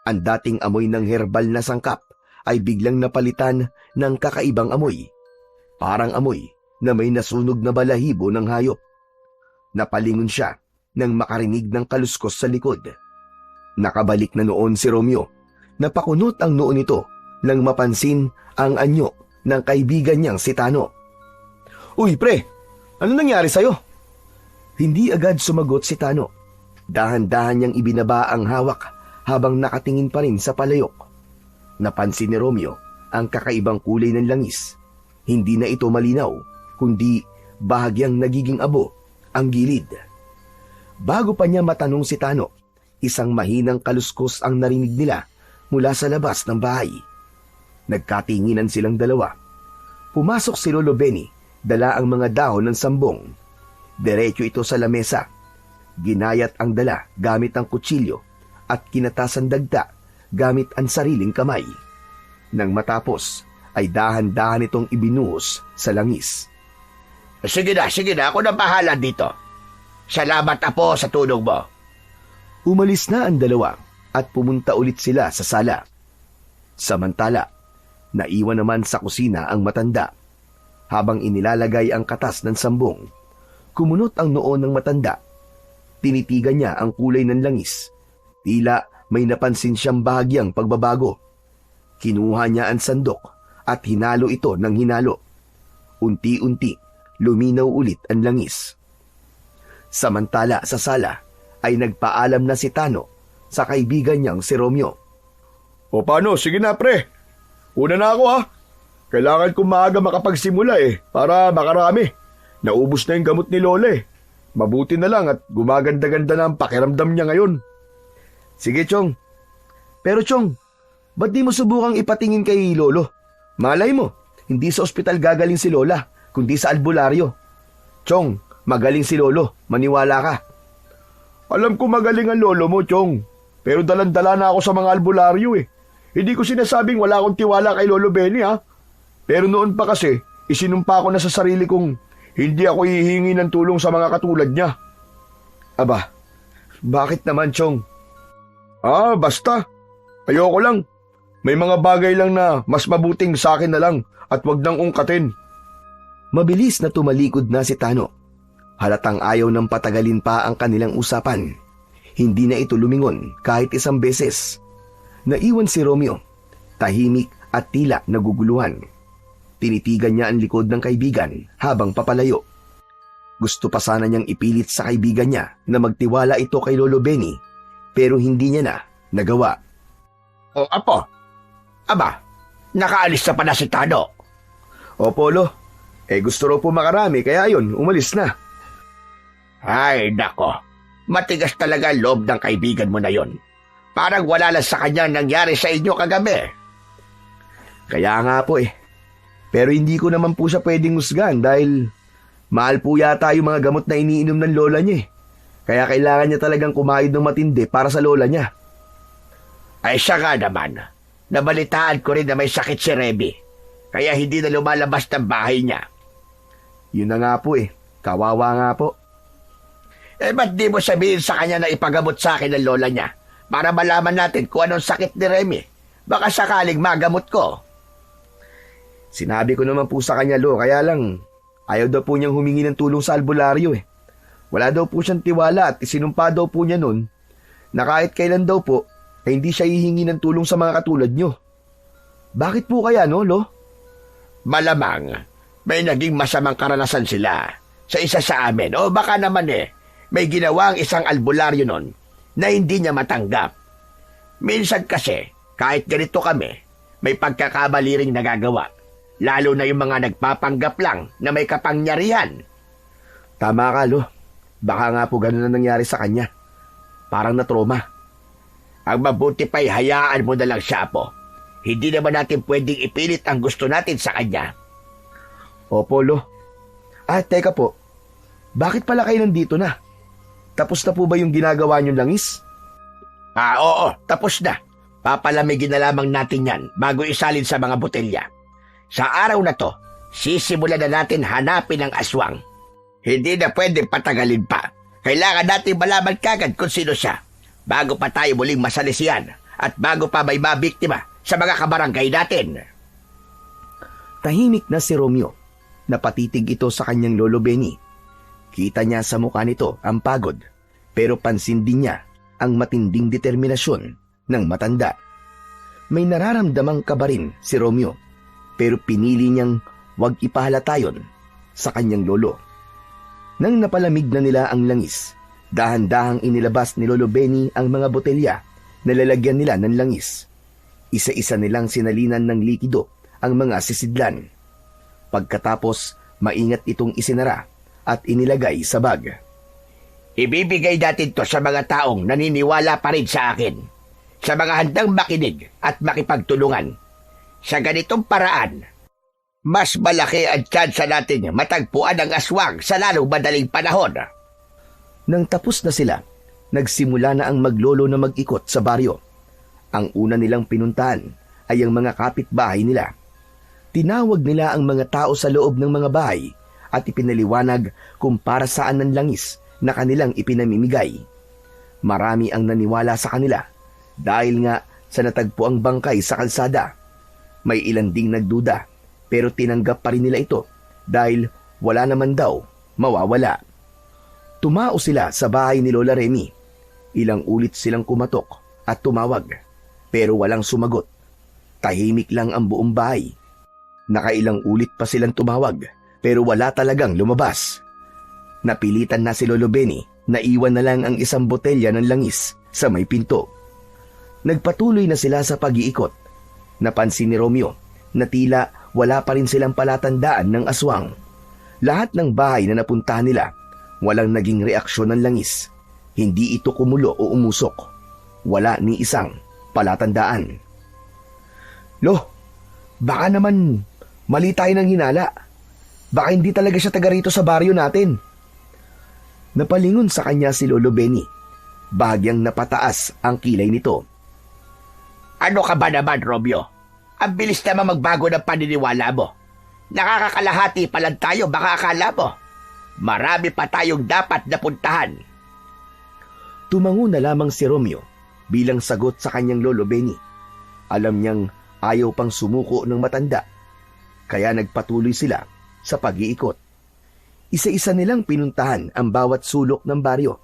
Ang dating amoy ng herbal na sangkap ay biglang napalitan ng kakaibang amoy. Parang amoy na may nasunog na balahibo ng hayop. Napalingon siya nang makarinig ng kaluskos sa likod. Nakabalik na noon si Romeo. Napakunot ang noo nito nang mapansin ang anyo ng kaibigan niyang si Tano. Uy, pre, ano nangyari sa'yo? Hindi agad sumagot si Tano. Dahan-dahan niyang ibinaba ang hawak habang nakatingin pa rin sa palayok. Napansin ni Romeo ang kakaibang kulay ng langis. Hindi na ito malinaw, kundi bahagyang nagiging abo ang gilid. Bago pa niya matanong si Tano, isang mahinang kaluskos ang narinig nila mula sa labas ng bahay. Nagkatinginan silang dalawa. Pumasok si Lolo Benny, dala ang mga dahon ng sambong. Diretso ito sa lamesa. Ginayat ang dala gamit ang kutsilyo at kinatasan dagta gamit ang sariling kamay. Nang matapos, ay dahan-dahan itong ibinuhos sa langis. Sige na, ako na bahala dito. Salamat, apo, sa tulong mo. Umalis na ang dalawa at pumunta ulit sila sa sala. Samantala, naiwan naman sa kusina ang matanda. Habang inilalagay ang katas ng sambong, kumunot ang noo ng matanda. Tinitigan niya ang kulay ng langis. Tila may napansin siyang bahagyang pagbabago. Kinuha niya ang sandok at hinalo ito ng hinalo. Unti-unti, luminaw ulit ang langis. Samantala sa sala ay nagpaalam na si Tano sa kaibigan niyang si Romeo. O paano, sige na pre. Una na ako ha. Kailangan kong maaga makapagsimula para makarami. Naubos na yung gamot ni Lola Mabuti na lang at gumaganda-ganda na ang pakiramdam niya ngayon. Sige, Chong. Pero Chong, ba't di mo subukang ipatingin kay Lolo? Malay mo, hindi sa ospital gagaling si Lola, kundi sa albularyo. Chong, magaling si Lolo, maniwala ka. Alam ko magaling ang lolo mo, Chong. Pero dalan-dala na ako sa mga albularyo Hindi ko sinasabing wala akong tiwala kay Lolo Benny ha. Pero noon pa kasi, isinumpa ko na sa sarili kong hindi ako hihingi ng tulong sa mga katulad niya. Aba, bakit naman, Chong? Basta. Ayoko lang. May mga bagay lang na mas mabuting sa akin na lang at wag nang ungkatin. Mabilis na tumalikod na si Tano. Halatang ayaw ng patagalin pa ang kanilang usapan. Hindi na ito lumingon kahit isang beses. Naiwan si Romeo, tahimik at tila naguguluhan. Tinitigan niya ang likod ng kaibigan habang papalayo. Gusto pa sana niyang ipilit sa kaibigan niya na magtiwala ito kay Lolo Benny, pero hindi niya na nagawa. O apo, aba, nakaalis na pala si Tado. Opo, Lo. Gusto raw po makarami, kaya yun, umalis na. Ay, nako. Matigas talaga ang loob ng kaibigan mo na yon. Parang wala lang sa kanya nangyari sa inyo kagabi. Kaya nga po Pero hindi ko naman po siya pwedeng husgan dahil mahal po yata yung mga gamot na iniinom ng lola niya Kaya kailangan niya talagang kumayod ng matindi para sa lola niya. Ay siya nga naman. Nabalitaan ko rin na may sakit si Remy. Kaya hindi na lumalabas ng bahay niya. Yun na nga po Kawawa nga po. Ba't di mo sabihin sa kanya na ipagamot sa akin ng lola niya para malaman natin kung anong sakit ni Remy? Baka sakaling magamot ko. Sinabi ko naman po sa kanya, Lo, kaya lang ayaw daw po niyang humingi ng tulong sa albularyo Wala daw po siyang tiwala at isinumpa daw po niya nun na kahit kailan daw po ay hindi siya hihingi ng tulong sa mga katulad niyo. Bakit po kaya, no, Lo? Malamang may naging masamang karanasan sila sa isa sa amin o baka naman may ginawang isang albularyo nun na hindi niya matanggap. Minsan kasi, kahit ganito kami, may pagkakamali ring nagagawa. Lalo na yung mga nagpapanggap lang na may kapangyarihan. Tama ka, Lo. Baka nga po ganun na nangyari sa kanya. Parang na-trauma. Ang mabuti pa'y hayaan mo na lang siya, Apo. Hindi naman natin pwedeng ipilit ang gusto natin sa kanya. Opo, Lo. Teka po. Bakit pala kayo nandito na? Tapos na po ba yung ginagawa niyong langis? Oo, tapos na. Papalamigin na lamang natin yan bago isalin sa mga botelya. Sa araw na to, sisimulan na natin hanapin ang aswang. Hindi na pwedeng patagalin pa. Kailangan natin malaman kagad kung sino siya bago pa tayo muling masalisihan at bago pa may mabiktima sa mga kabarangay natin. Tahimik na si Romeo. Napatitig ito sa kanyang Lolo Benny. Kita niya sa mukha nito ang pagod, pero pansin din niya ang matinding determinasyon ng matanda. May nararamdamang kaba rin si Romeo, pero pinili niyang wag ipahalata yon sa kanyang lolo. Nang napalamig na nila ang langis, dahan-dahang inilabas ni Lolo Benny ang mga botelya na lalagyan nila ng langis. Isa-isa nilang sinalinan ng likido ang mga sisidlan. Pagkatapos, maingat itong isinara at inilagay sa bag. Ibibigay natin to sa mga taong naniniwala pa rin sa akin, sa mga handang makinig at makipagtulungan. Sa ganitong paraan, mas malaki ang tsansa natin matagpuan ang aswang sa lalong madaling panahon. Nang tapos na sila, nagsimula na ang maglolo na mag-ikot sa baryo. Ang una nilang pinuntahan ay ang mga kapitbahay nila. Tinawag nila ang mga tao sa loob ng mga bahay at ipinaliwanag kung para saan ang langis na kanilang ipinamimigay. Marami ang naniwala sa kanila dahil nga sa natagpuang bangkay sa kalsada. May ilan ding nagduda pero tinanggap pa rin nila ito dahil wala naman daw mawawala. Tumao sila sa bahay ni Lola Remy. Ilang ulit silang kumatok at tumawag pero walang sumagot. Tahimik lang ang buong bahay. Nakailang ulit pa silang tumawag pero wala talagang lumabas. Napilitan na si Lolo Benny na iwan na lang ang isang botelya ng langis sa may pinto. Nagpatuloy na sila sa pag-iikot. Napansin ni Romeo na tila wala pa rin silang palatandaan ng aswang. Lahat ng bahay na napuntahan nila, walang naging reaksyon ng langis. Hindi ito kumulo o umusok. Wala ni isang palatandaan. Lo, baka naman mali tayo ng hinala. Baka hindi talaga siya taga rito sa baryo natin. Napalingon sa kanya si Lolo Benny. Bahagyang napataas ang kilay nito. Ano ka ba naman, Romeo? Ang bilis naman magbago ng paniniwala mo. Nakakakalahati pa lang tayo, baka akala mo. Marami pa tayong dapat napuntahan. Tumango na lamang si Romeo bilang sagot sa kanyang Lolo Benny. Alam niyang ayaw pang sumuko ng matanda. Kaya nagpatuloy sila sa pag-iikot. Isa-isa nilang pinuntahan ang bawat sulok ng baryo.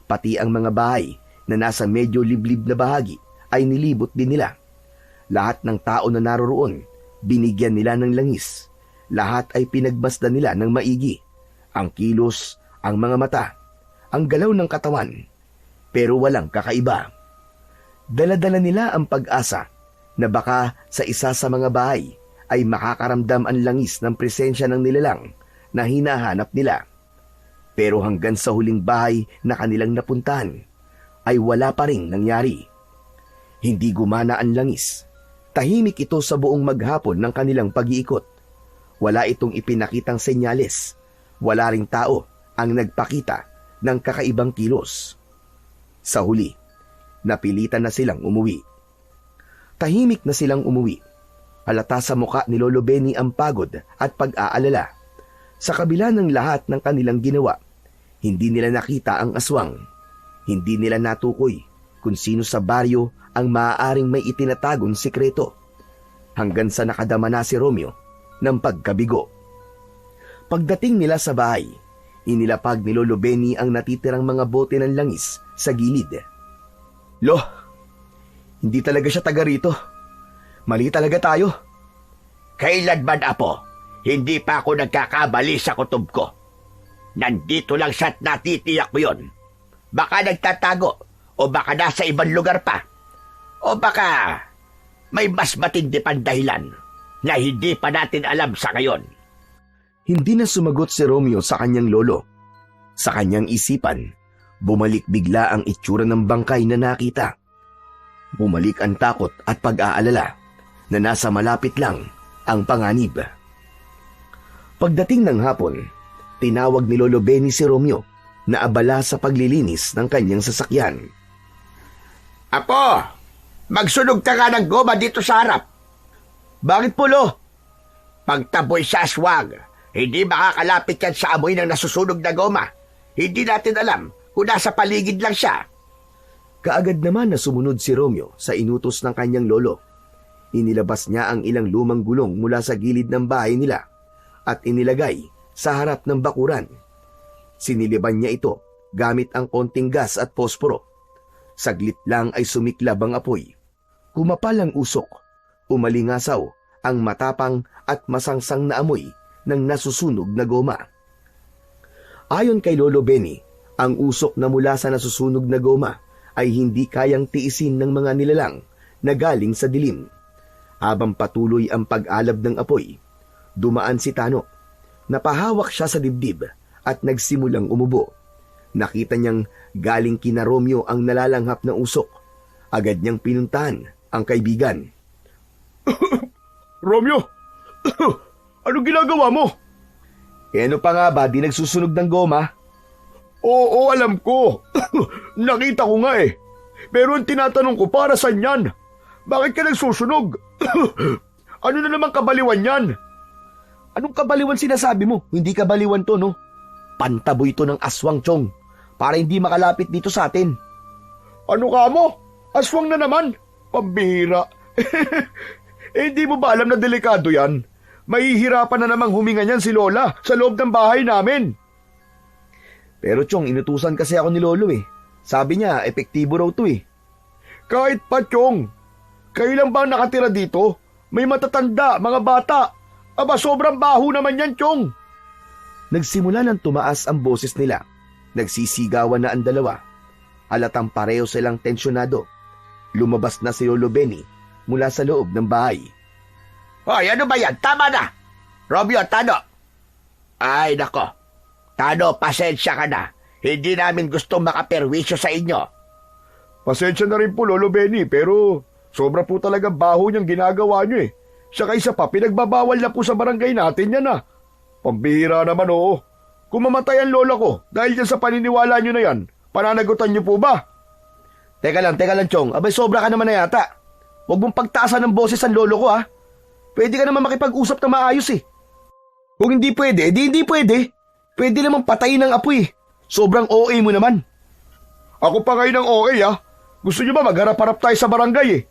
Pati ang mga bahay na nasa medyo liblib na bahagi ay nilibot din nila. Lahat ng tao na naroroon, binigyan nila ng langis. Lahat ay pinagmasdan nila ng maigi. Ang kilos, ang mga mata, ang galaw ng katawan, pero walang kakaiba. Dala-dala nila ang pag-asa na baka sa isa sa mga bahay ay makakaramdam ang langis ng presensya ng nilalang na hinahanap nila. Pero hanggang sa huling bahay na kanilang napuntahan, ay wala pa ring nangyari. Hindi gumana ang langis. Tahimik ito sa buong maghapon ng kanilang pag-iikot. Wala itong ipinakitang senyales. Wala ring tao ang nagpakita ng kakaibang kilos. Sa huli, napilitan na silang umuwi. Tahimik na silang umuwi. Halata sa muka ni Lolo Benny ang pagod at pag-aalala. Sa kabila ng lahat ng kanilang ginawa, hindi nila nakita ang aswang. Hindi nila natukoy kung sino sa baryo ang maaaring may itinatagong sikreto. Hanggang sa nakadama na si Romeo ng pagkabigo. Pagdating nila sa bahay, inilapag ni Lolo Benny ang natitirang mga bote ng langis sa gilid. Lo, hindi talaga siya taga rito. Mali talaga tayo. Kailan man, Apo? Hindi pa ako nagkakamali sa kutob ko. Nandito lang siya't natitiyak mo yun. Baka nagtatago o baka nasa ibang lugar pa. O baka may mas matindi pang dahilan na hindi pa natin alam sa ngayon. Hindi na sumagot si Romeo sa kanyang lolo. Sa kanyang isipan, bumalik bigla ang itsura ng bangkay na nakita. Bumalik ang takot at pag-aalala na nasa malapit lang ang panganib. Pagdating ng hapon, tinawag ni Lolo Benny si Romeo na abala sa paglilinis ng kanyang sasakyan. Apo, magsunog ka nga ng goma dito sa harap. Bakit po, Lo? Pagtaboy sa aswang, hindi makakalapit yan sa amoy ng nasusunog na goma. Hindi natin alam kung nasa paligid lang siya. Kaagad naman na sumunod si Romeo sa inutos ng kanyang lolo. Inilabas niya ang ilang lumang gulong mula sa gilid ng bahay nila at inilagay sa harap ng bakuran. Siniliban niya ito gamit ang konting gas at posporo. Saglit lang ay sumiklab ang apoy. Kumapal ang usok. Umalingasaw ang matapang at masangsang na amoy ng nasusunog na goma. Ayon kay Lolo Benny, ang usok na mula sa nasusunog na goma ay hindi kayang tiisin ng mga nilalang na galing sa dilim. Habang patuloy ang pag-alab ng apoy, dumaan si Tano. Napahawak siya sa dibdib at nagsimulang umubo. Nakita niyang galing kina Romeo ang nalalanghap na usok. Agad niyang pinuntahan ang kaibigan. Romeo, anong ginagawa mo? Ano pa nga ba, di nagsusunog ng goma? Oo, alam ko. Nakita ko nga eh. Pero ang tinatanong ko, para saan yan? Bakit ka nagsusunog? Ano na naman kabaliwan yan? Anong kabaliwan sinasabi mo? Hindi kabaliwan to, no? Pantaboy to ng aswang, Chong, para hindi makalapit dito sa atin. Ano ka mo? Aswang na naman? Pambihira. Hindi mo ba alam na delikado yan? Mahihirapan na namang huminga niyan si Lola sa loob ng bahay namin. Pero Chong, inutusan kasi ako ni Lolo eh. Sabi niya, epektibo raw to eh. Kahit pa, Chong. Kayo lang ba nakatira dito? May matatanda, mga bata. Aba, sobrang baho naman yan, Chong. Nagsimula ng tumaas ang boses nila. Nagsisigawan na ang dalawa. Halatang pareho silang tensyonado. Lumabas na si Lolo Benny mula sa loob ng bahay. Hoy, ano ba yan? Tama na! Romeo, Tano! Ay, nako. Tano, pasensya ka na. Hindi namin gustong makaperwisyo sa inyo. Pasensya na rin po, Lolo Benny, pero sobra po talaga baho niyang ginagawa niyo eh. Saka isa pa, pinagbabawal na po sa barangay natin yan ah. Pambihira naman oo. Kung mamatay ang lola ko dahil dyan sa paniniwala niyo na yan, pananagutan niyo po ba? Teka lang, Chong. Abay, sobra ka naman na yata. Huwag mong pagtaasan ng boses ang lolo ko, ha? Pwede ka naman makipag-usap na maayos, eh. Kung hindi pwede, hindi pwede. Pwede naman patayin ng apoy, eh. Sobrang OA mo naman. Ako pa ngayon ang OA, ah. Gusto niyo ba magharap-harap tayo sa barangay, eh?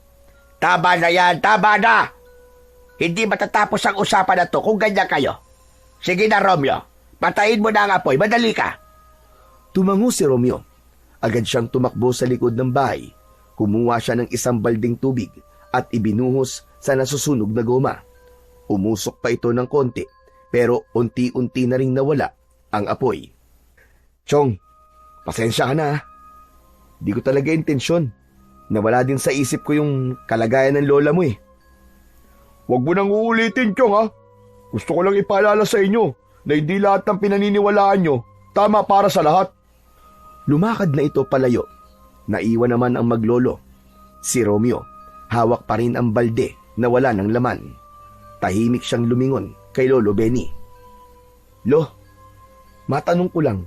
Tama na yan, tama na! Hindi matatapos ang usapan na to kung ganyan kayo. Sige na, Romeo. Patayin mo na ang apoy, madali ka. Tumango si Romeo. Agad siyang tumakbo sa likod ng bahay. Kumuha siya ng isang balding tubig at ibinuhos sa nasusunog na goma. Umusok pa ito ng konti, pero unti-unti na ring nawala ang apoy. Chong, pasensya ka na ha. Di ko talaga intensyon. Nawala din sa isip ko yung kalagayan ng lola mo eh. Huwag mo nang uulitin, Chong ha. Gusto ko lang ipaalala sa inyo na hindi lahat ng pinaniniwalaan nyo tama para sa lahat. Lumakad na ito palayo. Naiwan naman ang maglolo. Si Romeo, hawak pa rin ang balde na wala ng laman. Tahimik siyang lumingon kay Lolo Benny. Lo, matanong ko lang,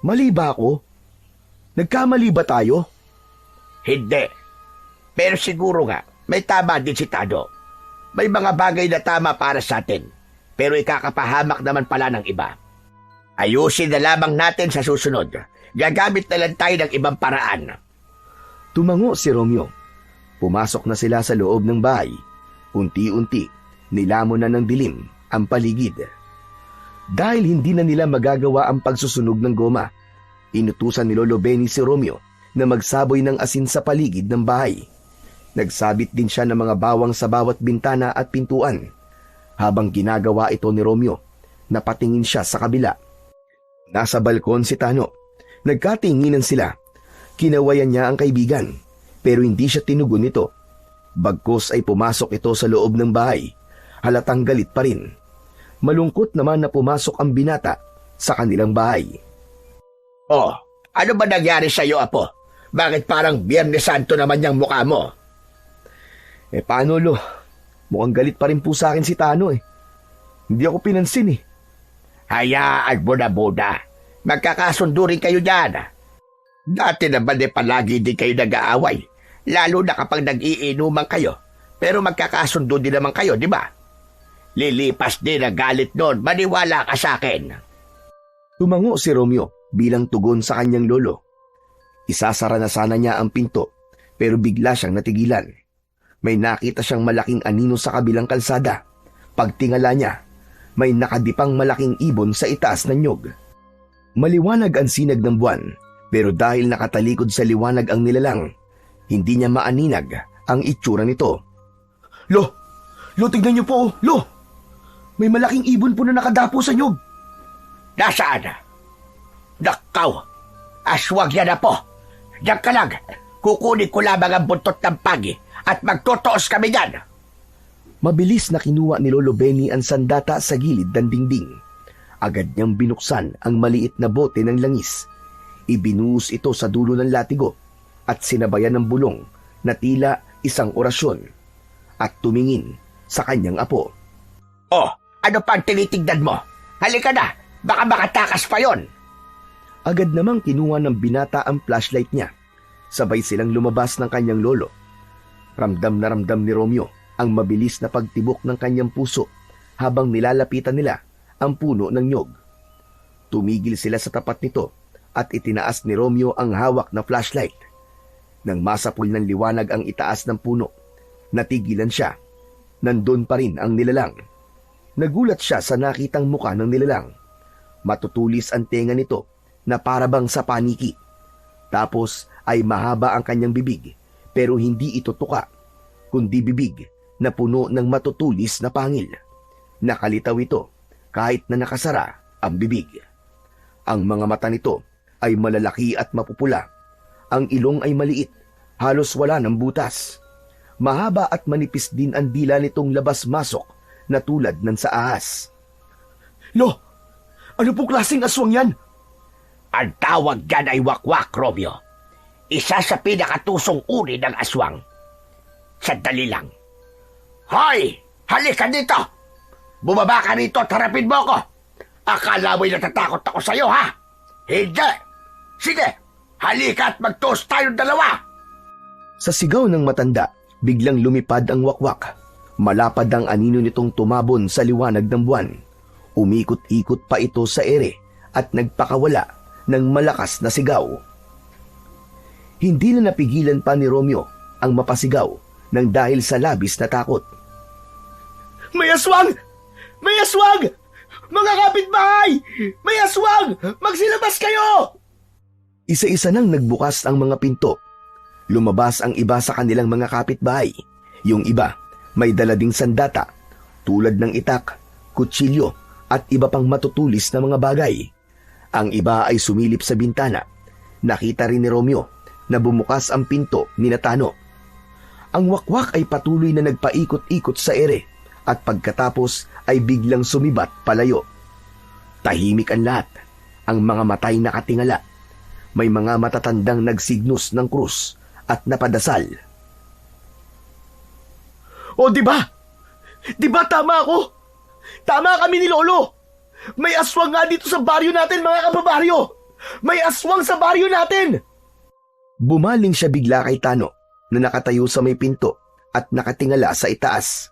mali ba ako? Nagkamali ba tayo? Hindi. Pero siguro nga, may tama din si Tado. May mga bagay na tama para sa atin, pero ikakapahamak naman pala ng iba. Ayusin na lamang natin sa susunod. Gagamit na lang tayo ng ibang paraan. Tumango si Romeo. Pumasok na sila sa loob ng bahay. Unti-unti, nilamon na ng dilim ang paligid. Dahil hindi na nila magagawa ang pagsusunog ng goma, inutusan ni Lolo Benny si Romeo na magsaboy ng asin sa paligid ng bahay. Nagsabit din siya ng mga bawang sa bawat bintana at pintuan. Habang ginagawa ito ni Romeo, napatingin siya sa kabila. Nasa balkon si Tano. Nagkatinginan sila. Kinawayan niya ang kaibigan, pero hindi siya tinugon nito. Bagkus ay pumasok ito sa loob ng bahay. Halatang galit pa rin. Malungkot naman na pumasok ang binata sa kanilang bahay. Oh, ano ba nangyari sa iyo, Apo? Bakit parang Biyernes Santo naman yung mukha mo? Paano, Lo? Mukhang galit pa rin po sa akin si Tano eh. Hindi ako pinansin eh. Hayaan mo na muna. Magkakasundo rin kayo dyan. Dati naman palagi din kayo nag-aaway. Lalo na kapag nag-iinuman kayo. Pero magkakasundo din naman kayo, di ba? Lilipas din ang galit noon. Maniwala ka sa akin. Tumango si Romeo bilang tugon sa kanyang lolo. Isasara na sana niya ang pinto, pero bigla siyang natigilan. May nakita siyang malaking anino sa kabilang kalsada. Pagtingala niya, may nakadipang malaking ibon sa itaas ng nyog. Maliwanag ang sinag ng buwan, pero dahil nakatalikod sa liwanag ang nilalang, hindi niya maaninag ang itsura nito. Lo! Lo, tignan niyo po! Lo! May malaking ibon po na nakadapo sa nyog. Nasaan? Nakaw! Aswag yan na po! Diyan ka lang! Kukunin ko lamang ang buntot ng pagi at magtotoos kami dyan! Mabilis na kinuha ni Lolo Benny ang sandata sa gilid ng dingding. Agad niyang binuksan ang maliit na bote ng langis. Ibinuhos ito sa dulo ng latigo at sinabayan ng bulong na tila isang orasyon at tumingin sa kanyang apo. Oh, ano pang tinitignan mo? Halika na, baka makatakas pa yon. Agad namang kinuha ng binata ang flashlight niya. Sabay silang lumabas ng kanyang lolo. Ramdam na ramdam ni Romeo ang mabilis na pagtibok ng kanyang puso habang nilalapitan nila ang puno ng nyog. Tumigil sila sa tapat nito at itinaas ni Romeo ang hawak na flashlight. Nang masapul ng liwanag ang itaas ng puno, natigilan siya. Nandun pa rin ang nilalang. Nagulat siya sa nakitang muka ng nilalang. Matutulis ang tenga nito na parabang sa paniki. Tapos ay mahaba ang kanyang bibig, pero hindi ito tuka, kundi bibig na puno ng matutulis na pangil. Nakalitaw ito kahit na nakasara ang bibig. Ang mga mata nito ay malalaki at mapupula. Ang ilong ay maliit, halos wala ng butas. Mahaba at manipis din ang dila nitong labas-masok na tulad ng sa ahas. Lo! Ano po klaseng aswang yan? Ang tawag dyan ay wakwak, Romeo. Isa sa pinakatusong uri ng aswang. Sandali lang. Hoy! Halika dito! Bumaba ka rito at harapin mo ako! Akala mo'y natatakot ako sa'yo, ha? Hindi! Sige! Halika at magtoast tayong dalawa! Sa sigaw ng matanda, biglang lumipad ang wakwak. Malapad ang anino nitong tumabon sa liwanag ng buwan. Umikot-ikot pa ito sa ere at nagpakawala ng malakas na sigaw. Hindi na napigilan pa ni Romeo ang mapasigaw nang dahil sa labis na takot. May aswang! May aswang! Mga kapitbahay! May aswang! Magsilabas kayo! Isa-isa nang nagbukas ang mga pinto. Lumabas ang iba sa kanilang mga kapitbahay. Yung iba, may dala ding sandata, tulad ng itak, kutsilyo, at iba pang matutulis na mga bagay. Ang iba ay sumilip sa bintana. Nakita rin ni Romeo na bumukas ang pinto ni Tano. Ang wakwak ay patuloy na nagpaikot-ikot sa ere at pagkatapos ay biglang sumibat palayo. Tahimik ang lahat, ang mga matay nakatingala. May mga matatandang nagsignos ng krus at napadasal. O di ba? Di ba tama ako? Tama kami ni Lolo. May aswang nga dito sa baryo natin, mga kababaryo. May aswang sa baryo natin. Bumaling siya bigla kay Tano na nakatayo sa may pinto at nakatingala sa itaas.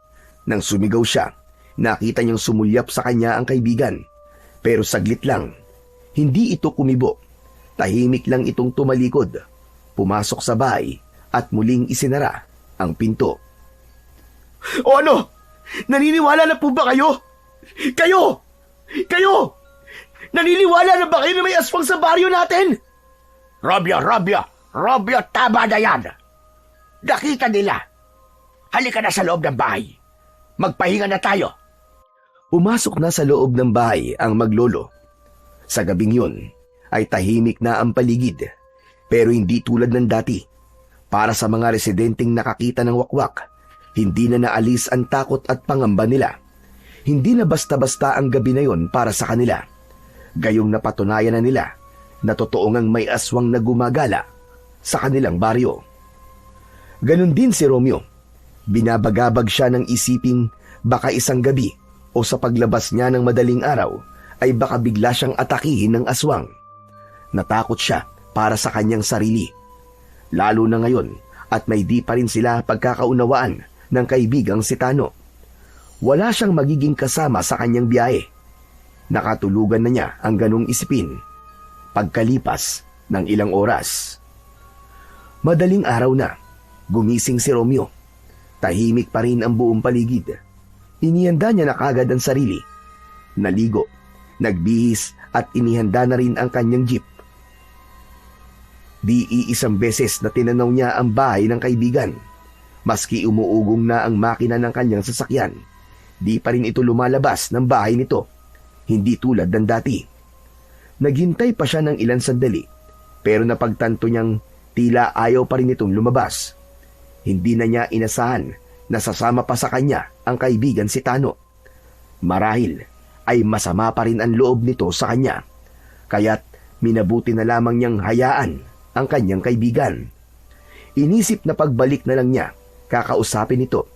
Nang sumigaw siya, nakita niyang sumulyap sa kanya ang kaibigan. Pero saglit lang, hindi ito kumibo. Tahimik lang itong tumalikod, pumasok sa bahay at muling isinara ang pinto. O ano? Naniniwala na po ba kayo? Kayo! Kayo! Naniniwala na ba kayo na may aswang sa baryo natin? Robyo, tama na yan. Nakita nila. Halika na sa loob ng bahay. Magpahinga na tayo. Pumasok na sa loob ng bahay ang maglolo. Sa gabing yun, ay tahimik na ang paligid, pero hindi tulad ng dati. Para sa mga residenteng nakakita ng wakwak, hindi na naalis ang takot at pangamba nila. Hindi na basta-basta ang gabi na yon para sa kanila. Gayong napatunayan na nila na totoo ngang may aswang na gumagala sa kanilang baryo. Ganon din si Romeo. Binabagabag siya ng isiping baka isang gabi o sa paglabas niya ng madaling araw ay baka bigla siyang atakihin ng aswang. Natakot siya para sa kanyang sarili. Lalo na ngayon at may di pa rin sila pagkakaunawaan ng kaibigang si Tano. Wala siyang magiging kasama sa kanyang biyahe. Nakatulugan na niya ang ganong isipin. Pagkalipas ng ilang oras. Madaling araw na, gumising si Romeo. Tahimik pa rin ang buong paligid. Inihanda niya na kagad ang sarili. Naligo, nagbihis at inihanda na rin ang kanyang jeep. Di iisang beses na tinanaw niya ang bahay ng kaibigan. Maski umuugong na ang makina ng kanyang sasakyan, di pa rin ito lumalabas ng bahay nito. Hindi tulad ng dati. Naghintay pa siya ng ilang sandali, pero napagtanto niyang tila ayaw pa rin itong lumabas. Hindi na niya inasahan na sasama pa sa kanya ang kaibigan si Tano. Marahil ay masama pa rin ang loob nito sa kanya, kaya't minabuti na lamang niyang hayaan ang kanyang kaibigan. Inisip na pagbalik na lang niya, kakausapin ito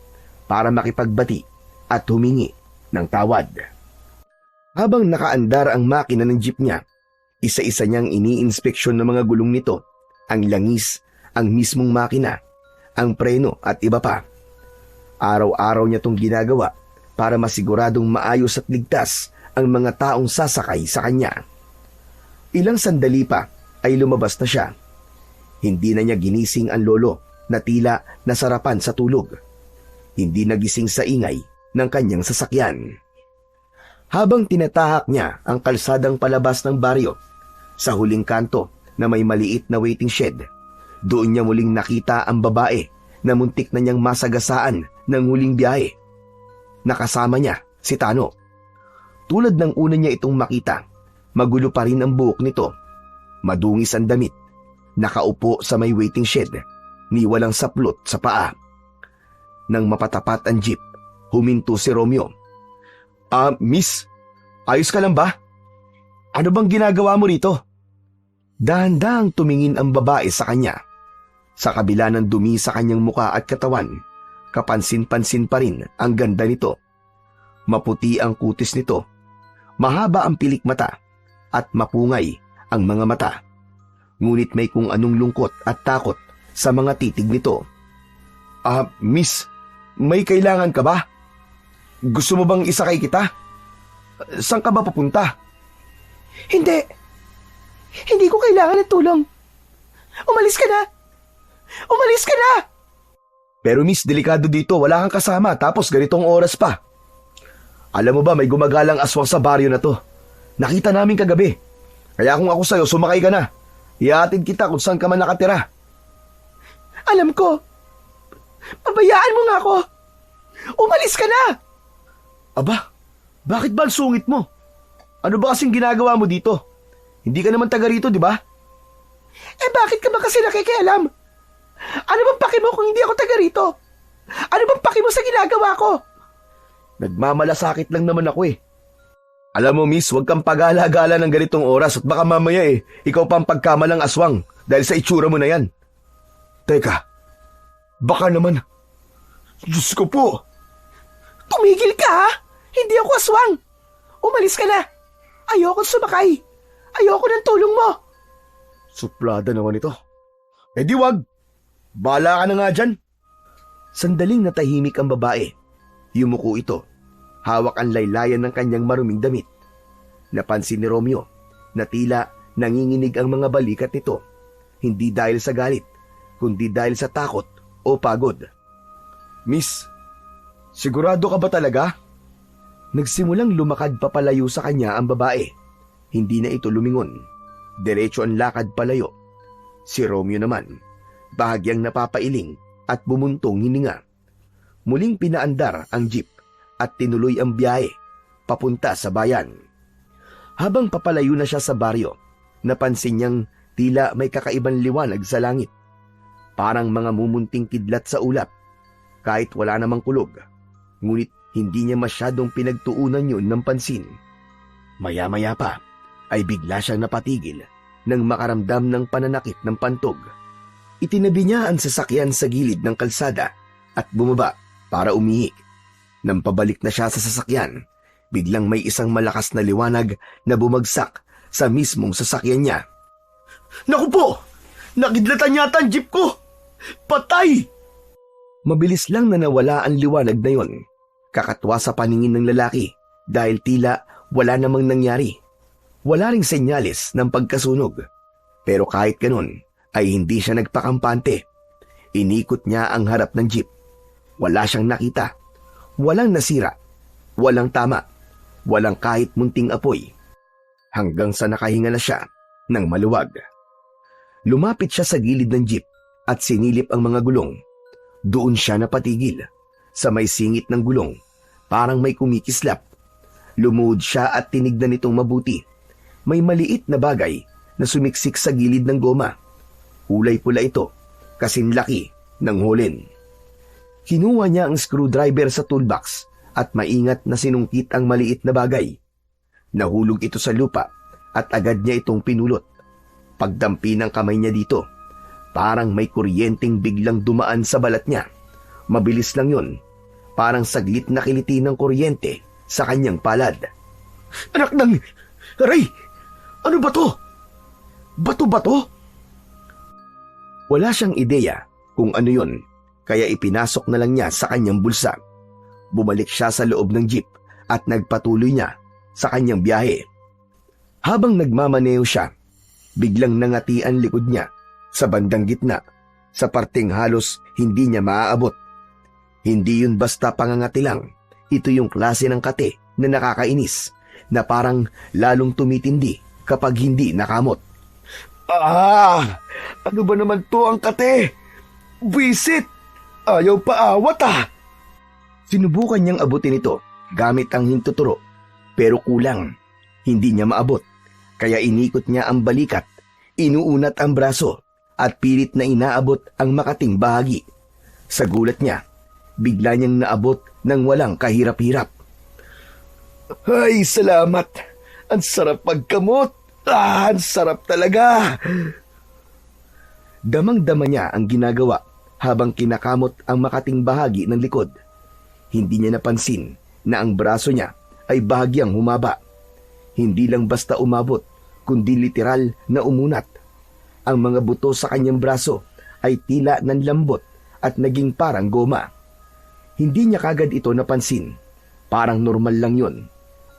para makipagbati at humingi ng tawad. Habang nakaandar ang makina ng jeep niya, isa-isa niyang iniinspeksyon ng mga gulong nito, ang langis, ang mismong makina, ang preno at iba pa. Araw-araw niya itong ginagawa para masiguradong maayos at ligtas ang mga taong sasakay sa kanya. Ilang sandali pa ay lumabas na siya. Hindi na niya ginising ang lolo na tila nasarapan sa tulog. Hindi nagising sa ingay ng kanyang sasakyan. Habang tinatahak niya ang kalsadang palabas ng baryo, sa huling kanto na may maliit na waiting shed, doon niya muling nakita ang babae na muntik na niyang masagasaan ng huling biyahe. Nakasama niya si Tano. Tulad ng una niya itong makita, magulo pa rin ang buhok nito. Madungis ang damit. Nakaupo sa may waiting shed, ni walang saplot sa paa. Nang mapatapat ang jeep, huminto si Romeo. Miss, ayos ka lang ba? Ano bang ginagawa mo rito? Dahan-dahang tumingin ang babae sa kanya. Sa kabila ng dumi sa kanyang muka at katawan, kapansin-pansin pa rin ang ganda nito. Maputi ang kutis nito, mahaba ang pilik mata, at mapungay ang mga mata. Ngunit may kung anong lungkot at takot sa mga titig nito. Miss, may kailangan ka ba? Gusto mo bang isakay kita? Saan ka ba papunta? Hindi. Hindi ko kailangan ng tulong. Umalis ka na! Umalis ka na! Pero miss, delikado dito. Wala kang kasama tapos ganitong oras pa. Alam mo ba, may gumagalang aswang sa baryo na to. Nakita namin kagabi. Kaya kung ako sa'yo, sumakay ka na. Ihatid kita kung saan ka man nakatira. Alam ko. Pabayaan mo nga ako. Umalis ka na! Aba, bakit ba ang sungit mo? Ano ba kasing ginagawa mo dito? Hindi ka naman taga rito, di ba? Eh bakit ka ba kasi nakikialam? Ano bang paki mo kung hindi ako taga rito? Ano bang paki mo sa ginagawa ko? Nagmamalasakit lang naman ako eh. Alam mo, miss, huwag kang pag-alagala ng ganitong oras at baka mamaya ikaw pa ang pagkamalang aswang dahil sa itsura mo na yan. Teka, baka naman. Diyos ko po. Tumigil ka ha? Hindi ako aswang. Umalis ka na. Ayoko sumakay. Ayoko ng tulong mo. Suplada naman ito. Eh di wag. Bala ka na nga dyan. Sandaling natahimik ang babae. Yumuko ito. Hawak ang laylayan ng kanyang maruming damit. Napansin ni Romeo na tila nanginginig ang mga balikat nito. Hindi dahil sa galit, kundi dahil sa takot o pagod. Miss, sigurado ka ba talaga? Nagsimulang lumakad papalayo sa kanya ang babae. Hindi na ito lumingon. Diretso ang lakad palayo. Si Romeo naman, bahagyang napapailing at bumuntong hininga. Muling pinaandar ang jeep at tinuloy ang biyahe papunta sa bayan. Habang papalayo na siya sa baryo, napansin niyang tila may kakaibang liwanag sa langit. Parang mga mumunting kidlat sa ulap. Kahit wala namang kulog, ngunit hindi niya masyadong pinagtuunan yun ng pansin. Maya-maya pa ay bigla siyang napatigil nang makaramdam ng pananakit ng pantog. Itinabi niya ang sasakyan sa gilid ng kalsada at bumaba para umihi. Nang pabalik na siya sa sasakyan, biglang may isang malakas na liwanag na bumagsak sa mismong sasakyan niya. Naku po! Nakidlatan yata ang jeep ko! Patay! Mabilis lang na nawala ang liwanag na yon. Kakatwa sa paningin ng lalaki dahil tila wala namang nangyari. Wala ring senyales ng pagkasunog. Pero kahit ganun ay hindi siya nagpakampante. Inikot niya ang harap ng jeep. Wala siyang nakita. Walang nasira, walang tama, walang kahit munting apoy. Hanggang sa nakahinga na siya ng maluwag. Lumapit siya sa gilid ng jeep at sinilip ang mga gulong. Doon siya napatigil. Sa may singit ng gulong, parang may kumikislap. Lumuhod siya at tinignan itong mabuti. May maliit na bagay na sumiksik sa gilid ng goma. Kulay pula ito, kasing laki ng holin. Kinuha niya ang screwdriver sa toolbox at maingat na sinungkit ang maliit na bagay. Nahulog ito sa lupa at agad niya itong pinulot. Pagdampi ng kamay niya dito, parang may kuryenteng biglang dumaan sa balat niya. Mabilis lang yun, parang saglit na kiliti ng kuryente sa kanyang palad. Anak ng... Aray! Ano ba to? Bato ba to? Wala siyang ideya kung ano yun. Kaya ipinasok na lang niya sa kanyang bulsa. Bumalik siya sa loob ng jeep at nagpatuloy niya sa kanyang biyahe. Habang nagmamaneo siya, biglang nangati ang likod niya sa bandang gitna, sa parteng halos hindi niya maaabot. Hindi yun basta pangangati lang. Ito yung klase ng kate na nakakainis, na parang lalong tumitindi kapag hindi nakamot. Ano ba naman to ang kate? Visit! Ayaw paawat Sinubukan niyang abutin ito gamit ang hintuturo, pero kulang. Hindi niya maabot, kaya inikot niya ang balikat, inuunat ang braso, at pilit na inaabot ang makating bahagi. Sa gulat niya, bigla niyang naabot ng walang kahirap-hirap. Ay, salamat! Ang sarap pagkamot! Ang sarap talaga! Damang-dama niya ang ginagawa habang kinakamot ang makating bahagi ng likod. Hindi niya napansin na ang braso niya ay bahagyang humaba. Hindi lang basta umabot, kundi literal na umunat. Ang mga buto sa kanyang braso ay tila nanlambot at naging parang goma. Hindi niya kagad ito napansin. Parang normal lang yun.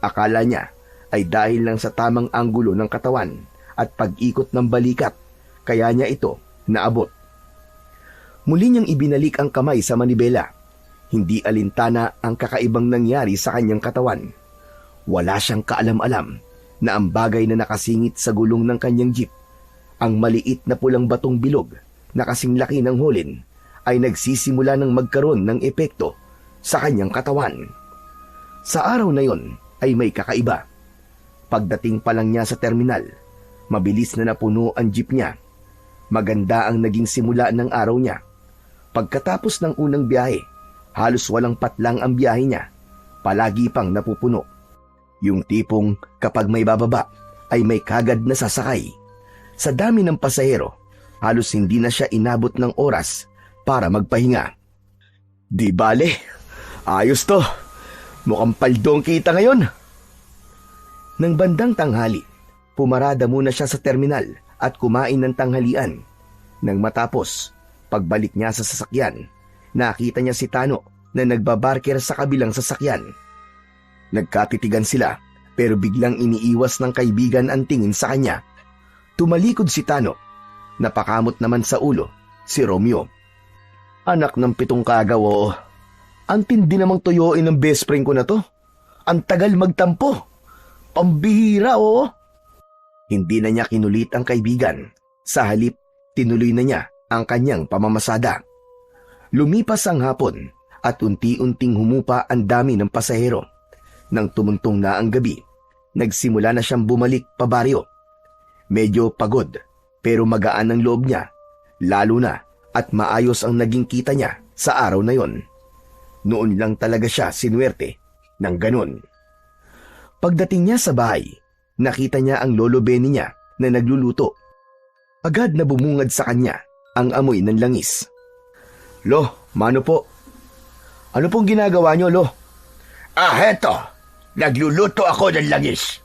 Akala niya ay dahil lang sa tamang anggulo ng katawan at pag-ikot ng balikat, kaya niya ito naabot. Muli niyang ibinalik ang kamay sa manibela. Hindi alintana ang kakaibang nangyari sa kanyang katawan. Wala siyang kaalam-alam na ang bagay na nakasingit sa gulong ng kanyang jeep, ang maliit na pulang batong bilog na kasing laki ng hulin, ay nagsisimula ng magkaroon ng epekto sa kanyang katawan. Sa araw na yon ay may kakaiba. Pagdating pa lang niya sa terminal, mabilis na napuno ang jeep niya. Maganda ang naging simula ng araw niya. Pagkatapos ng unang biyahe, halos walang patlang ang biyahe niya. Palagi pang napupuno. Yung tipong kapag may bababa ay may kagad na sasakay. Sa dami ng pasahero, halos hindi na siya inabot ng oras para magpahinga. Di bale, ayos to. Mukhang paldo ang kita ngayon. Nang bandang tanghali, pumarada muna siya sa terminal at kumain ng tanghalian. Nang matapos, pagbalik niya sa sasakyan, nakita niya si Tano na nagbabarker sa kabilang sasakyan. Nagkatitigan sila pero biglang iniiwas ng kaibigan ang tingin sa kanya. Tumalikod si Tano. Napakamot naman sa ulo si Romeo. Anak ng 7 kagaw, oo. Ang tindi namang tuyuin ng best friend ko na to. Ang tagal magtampo. Pambihira, oo. Hindi na niya kinulit ang kaibigan. Sa halip, tinuloy na niya ang kanyang pamamasada. Lumipas ang hapon at unti-unting humupa ang dami ng pasahero. Nang tumuntong na ang gabi, nagsimula na siyang bumalik pa baryo. Medyo pagod pero magaan ang loob niya, lalo na at maayos ang naging kita niya sa araw na yon. Noon lang talaga siya sinuwerte ng ganun. Pagdating niya sa bahay, nakita niya ang lolo Benny niya na nagluluto. Agad na bumungad sa kanya ang amoy ng langis. Lo, mano po? Ano pong ginagawa niyo, Lo? Heto. Nagluluto ako ng langis.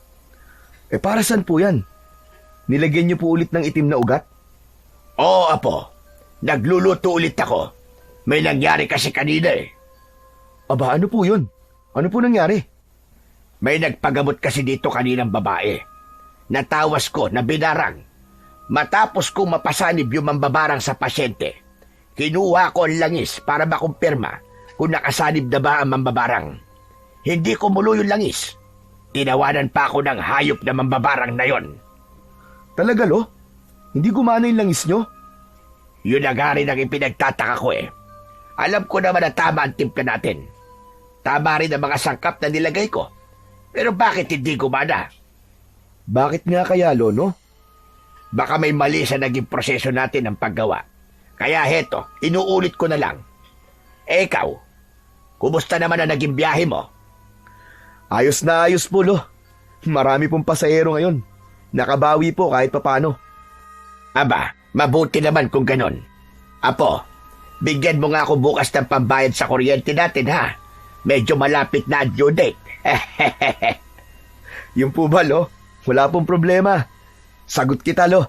Para saan po yan? Nilagyan niyo po ulit ng itim na ugat? Oo, Apo. Nagluluto ulit ako. May nangyari kasi kanina eh. Aba, ano po yun? Ano po nangyari? May nagpagamot kasi dito kaninang babae. Natawas ko na binarang. Matapos kong mapasanib yung mambabarang sa pasyente, kinuha ko ang langis para makumpirma kung nakasanib na ba ang mambabarang. Hindi ko mulo yung langis. Tinawanan pa ako ng hayop na mambabarang na yon. Talaga, Lo? Hindi gumana yung langis nyo? Yun ang nga rin ang ipinagtataka ko eh. Alam ko naman na tama ang timpla natin. Tama rin ang mga sangkap na nilagay ko. Pero bakit hindi gumana? Bakit nga kaya, Lono? Baka may mali sa naging proseso natin ng paggawa. Kaya heto, inuulit ko na lang. Ikaw, kumusta naman ang naging biyahe mo? Ayos na ayos po, Lo. Marami pong pasahero ngayon. Nakabawi po kahit papano. Aba, mabuti naman kung ganon. Apo, bigyan mo nga ako bukas ng pambayad sa kuryente natin ha. Medyo malapit na ang due date. Yung po ba, Lo? Wala pong problema. Sagot kita, Lo.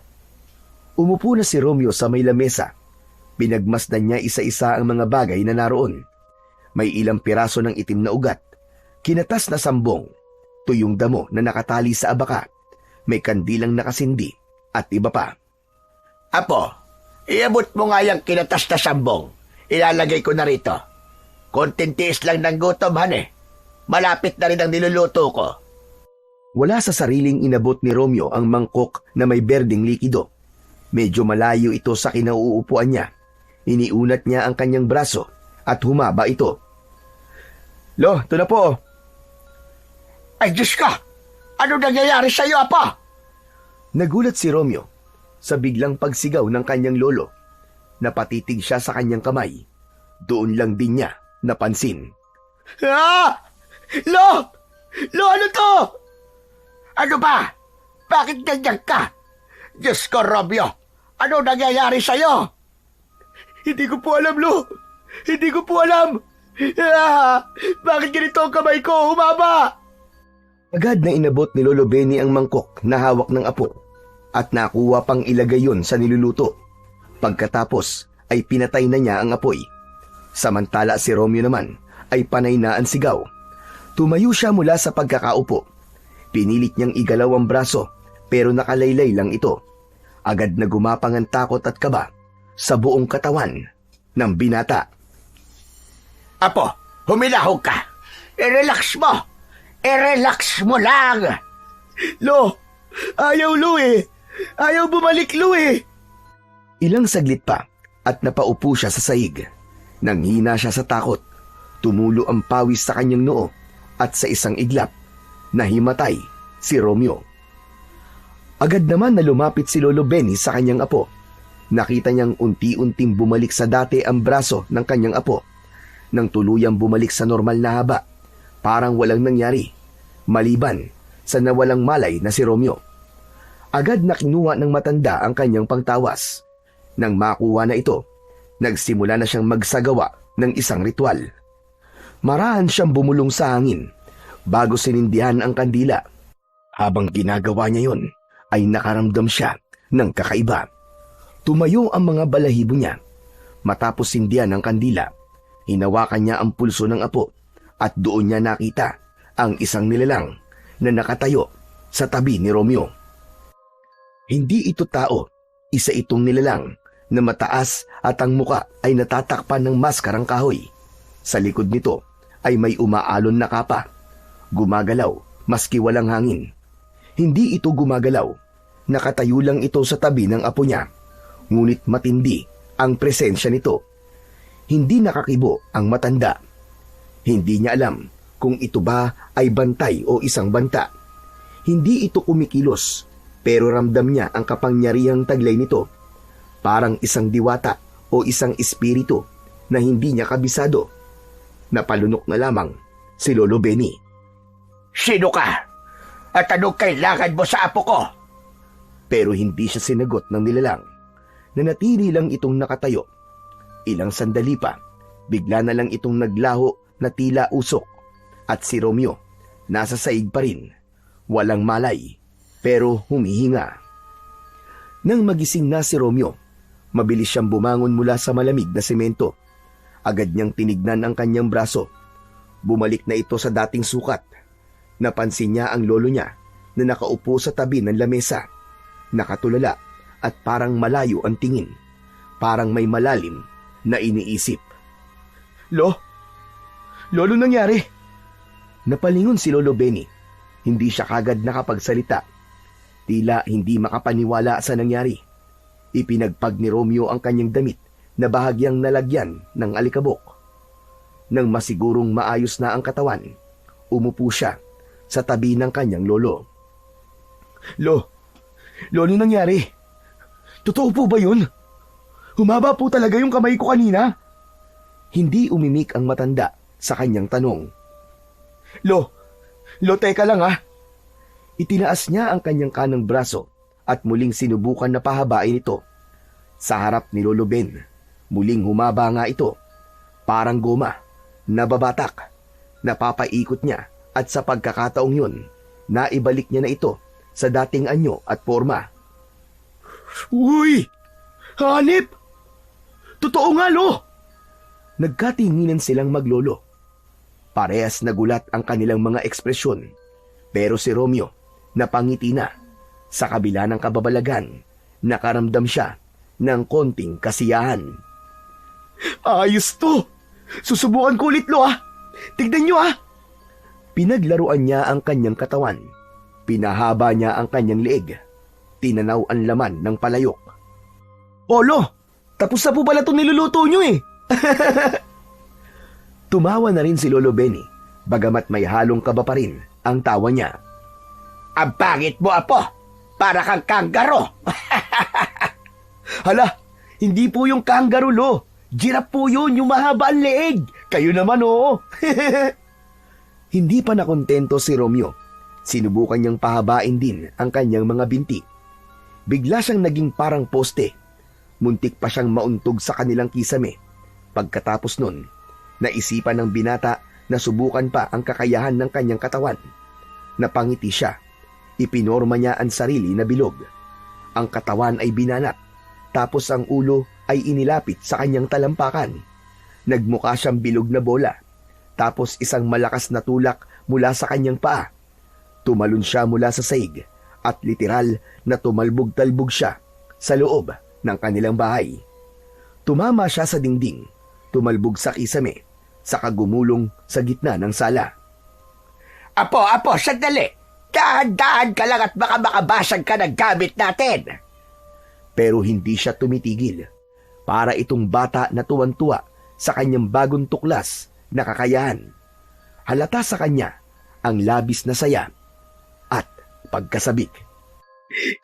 Umupo na si Romeo sa may lamesa. Pinagmasdan niya isa-isa ang mga bagay na naroon. May ilang piraso ng itim na ugat, kinatas na sambong, tuyong damo na nakatali sa abaka, may kandilang nakasindi, at iba pa. Apo, iabot mo nga yung kinatas na sambong. Ilalagay ko na rito. Konting tiis lang ng gutom, hane. Malapit na rin ang niluluto ko. Wala sa sariling inabot ni Romeo ang mangkok na may berdeng likido. Medyo malayo ito sa kinauupuan niya. Iniunat niya ang kanyang braso at humaba ito. Lo, ito na po. Ay, Diyos ka! Ano nangyayari sa iyo, Apa? Nagulat si Romeo sa biglang pagsigaw ng kanyang lolo. Napatitig siya sa kanyang kamay. Doon lang din niya napansin. Ah! Lo! Lo, ano to? Ano ba? Bakit ganyan ka? Diyos ko, Romeo! Ano nangyayari sa'yo? Hindi ko po alam, Lo. Hindi ko po alam. Ah, bakit ganito ang kamay ko? Humaba! Agad na inabot ni Lolo Benny ang mangkok na hawak ng apo at nakuha pang ilagay yon sa niluluto. Pagkatapos ay pinatay na niya ang apoy. Samantala si Romeo naman ay panay na ang sigaw. Tumayo siya mula sa pagkakaupo. Pinilit niyang igalaw ang braso pero nakalaylay lang ito. Agad na gumapang ang takot at kaba sa buong katawan ng binata. Apo, humilahog ka. I-relax mo. I-relax mo lang. Lo, ayaw Lo eh. Ayaw bumalik Lo eh. Ilang saglit pa at napaupo siya sa sahig. Nanghina siya sa takot. Tumulo ang pawis sa kanyang noo at sa isang iglap, nahimatay si Romeo. Agad naman na lumapit si Lolo Benny sa kanyang apo. Nakita niyang unti-unting bumalik sa dati ang braso ng kanyang apo. Nang tuluyang bumalik sa normal na haba, parang walang nangyari, maliban sa nawalang malay na si Romeo. Agad na kinuha ng matanda ang kanyang pangtawas. Nang makuha na ito, nagsimula na siyang magsagawa ng isang ritual. Marahan siyang bumulong sa hangin bago sinindihan ang kandila. Habang ginagawa niya yon, ay nakaramdam siya ng kakaiba. Tumayo ang mga balahibo niya. Matapos sindihan ang kandila, hinawakan niya ang pulso ng apo at doon niya nakita ang isang nilalang na nakatayo sa tabi ni Romeo. Hindi ito tao, isa itong nilalang na mataas at ang muka ay natatakpan ng maskarang kahoy. Sa likod nito ay may umaalon na kapa. Gumagalaw maski walang hangin. Hindi ito gumagalaw. Nakatayo lang ito sa tabi ng apo niya. Ngunit matindi ang presensya nito. Hindi nakakibo ang matanda. Hindi niya alam kung ito ba ay bantay o isang banta. Hindi ito kumikilos, pero ramdam niya ang kapangyarihang taglay nito. Parang isang diwata o isang espiritu na hindi niya kabisado. Napalunok na lamang si Lolo Benny. Sino ka? At anong kailangan mo sa apo ko? Pero hindi siya sinagot ng nilalang. Nanatili lang itong nakatayo. Ilang sandali pa, bigla na lang itong naglaho na tila usok. At si Romeo, nasa saig pa rin. Walang malay, pero humihinga. Nang magising na si Romeo, mabilis siyang bumangon mula sa malamig na semento. Agad niyang tinignan ang kanyang braso. Bumalik na ito sa dating sukat. Napansin niya ang lolo niya na nakaupo sa tabi ng lamesa. Nakatulala at parang malayo ang tingin. Parang may malalim na iniisip. Lolo, nangyari? Napalingon si Lolo Benny. Hindi siya kagad nakapagsalita. Tila hindi makapaniwala sa nangyari. Ipinagpag ni Romeo ang kanyang damit na bahagyang nalagyan ng alikabok. Nang masigurong maayos na ang katawan, umupo siya sa tabi ng kanyang lolo. Lolo, nangyari? Totoo po ba yun? Humaba po talaga yung kamay ko kanina? Hindi umimik ang matanda sa kanyang tanong. Lo, teka lang ha. Itinaas niya ang kanyang kanang braso at muling sinubukan na pahabain ito. Sa harap ni Lolo Ben, muling humaba nga ito. Parang goma, nababatak, napapaikot niya at sa pagkakataong yun, naibalik niya na ito sa dating anyo at forma. Uy! Hanip! Totoo nga, Lo! Nagkatinginan silang maglolo. Parehas nagulat ang kanilang mga ekspresyon. Pero si Romeo, napangiti na. Sa kabila ng kababalagan, nakaramdam siya ng konting kasiyahan. Ayos to! Susubukan ko ulit, Lo, ha? Tignan nyo, ha? Pinaglaruan niya ang kanyang katawan. Pinahaba niya ang kanyang leeg. Tinanaw ang laman ng palayok. Lo, tapos na po pala itong niluluto nyo eh. Tumawa na rin si Lolo Benny, bagamat may halong kaba pa rin ang tawa niya. Ang pangit mo, apo! Para kang kanggaro! Hala, hindi po yung kangaroo, Lo. Giraffe po yun, yung mahaba ang leeg. Kayo naman, oo. Hindi pa nakontento si Romeo. Sinubukan niyang pahabain din ang kanyang mga binti. Bigla siyang naging parang poste. Muntik pa siyang mauntog sa kanilang kisame. Pagkatapos nun, naisipan ng binata na subukan pa ang kakayahan ng kanyang katawan. Napangiti siya. Ipinorma niya ang sarili na bilog. Ang katawan ay binanat, tapos ang ulo ay inilapit sa kanyang talampakan. Nagmukha siyang bilog na bola, tapos isang malakas na tulak mula sa kanyang paa. Tumalon siya mula sa saig at literal na tumalbog-talbog siya sa loob ng kanilang bahay. Tumama siya sa dingding, tumalbog sa kisame, saka gumulong sa gitna ng sala. Apo, sandali! Dahan-dahan ka lang at baka makabasag ka ng gamit natin! Pero hindi siya tumitigil. Para itong bata na tuwan-tuwa sa kanyang bagong tuklas na kakayahan. Halata sa kanya ang labis na saya at pagkasabik.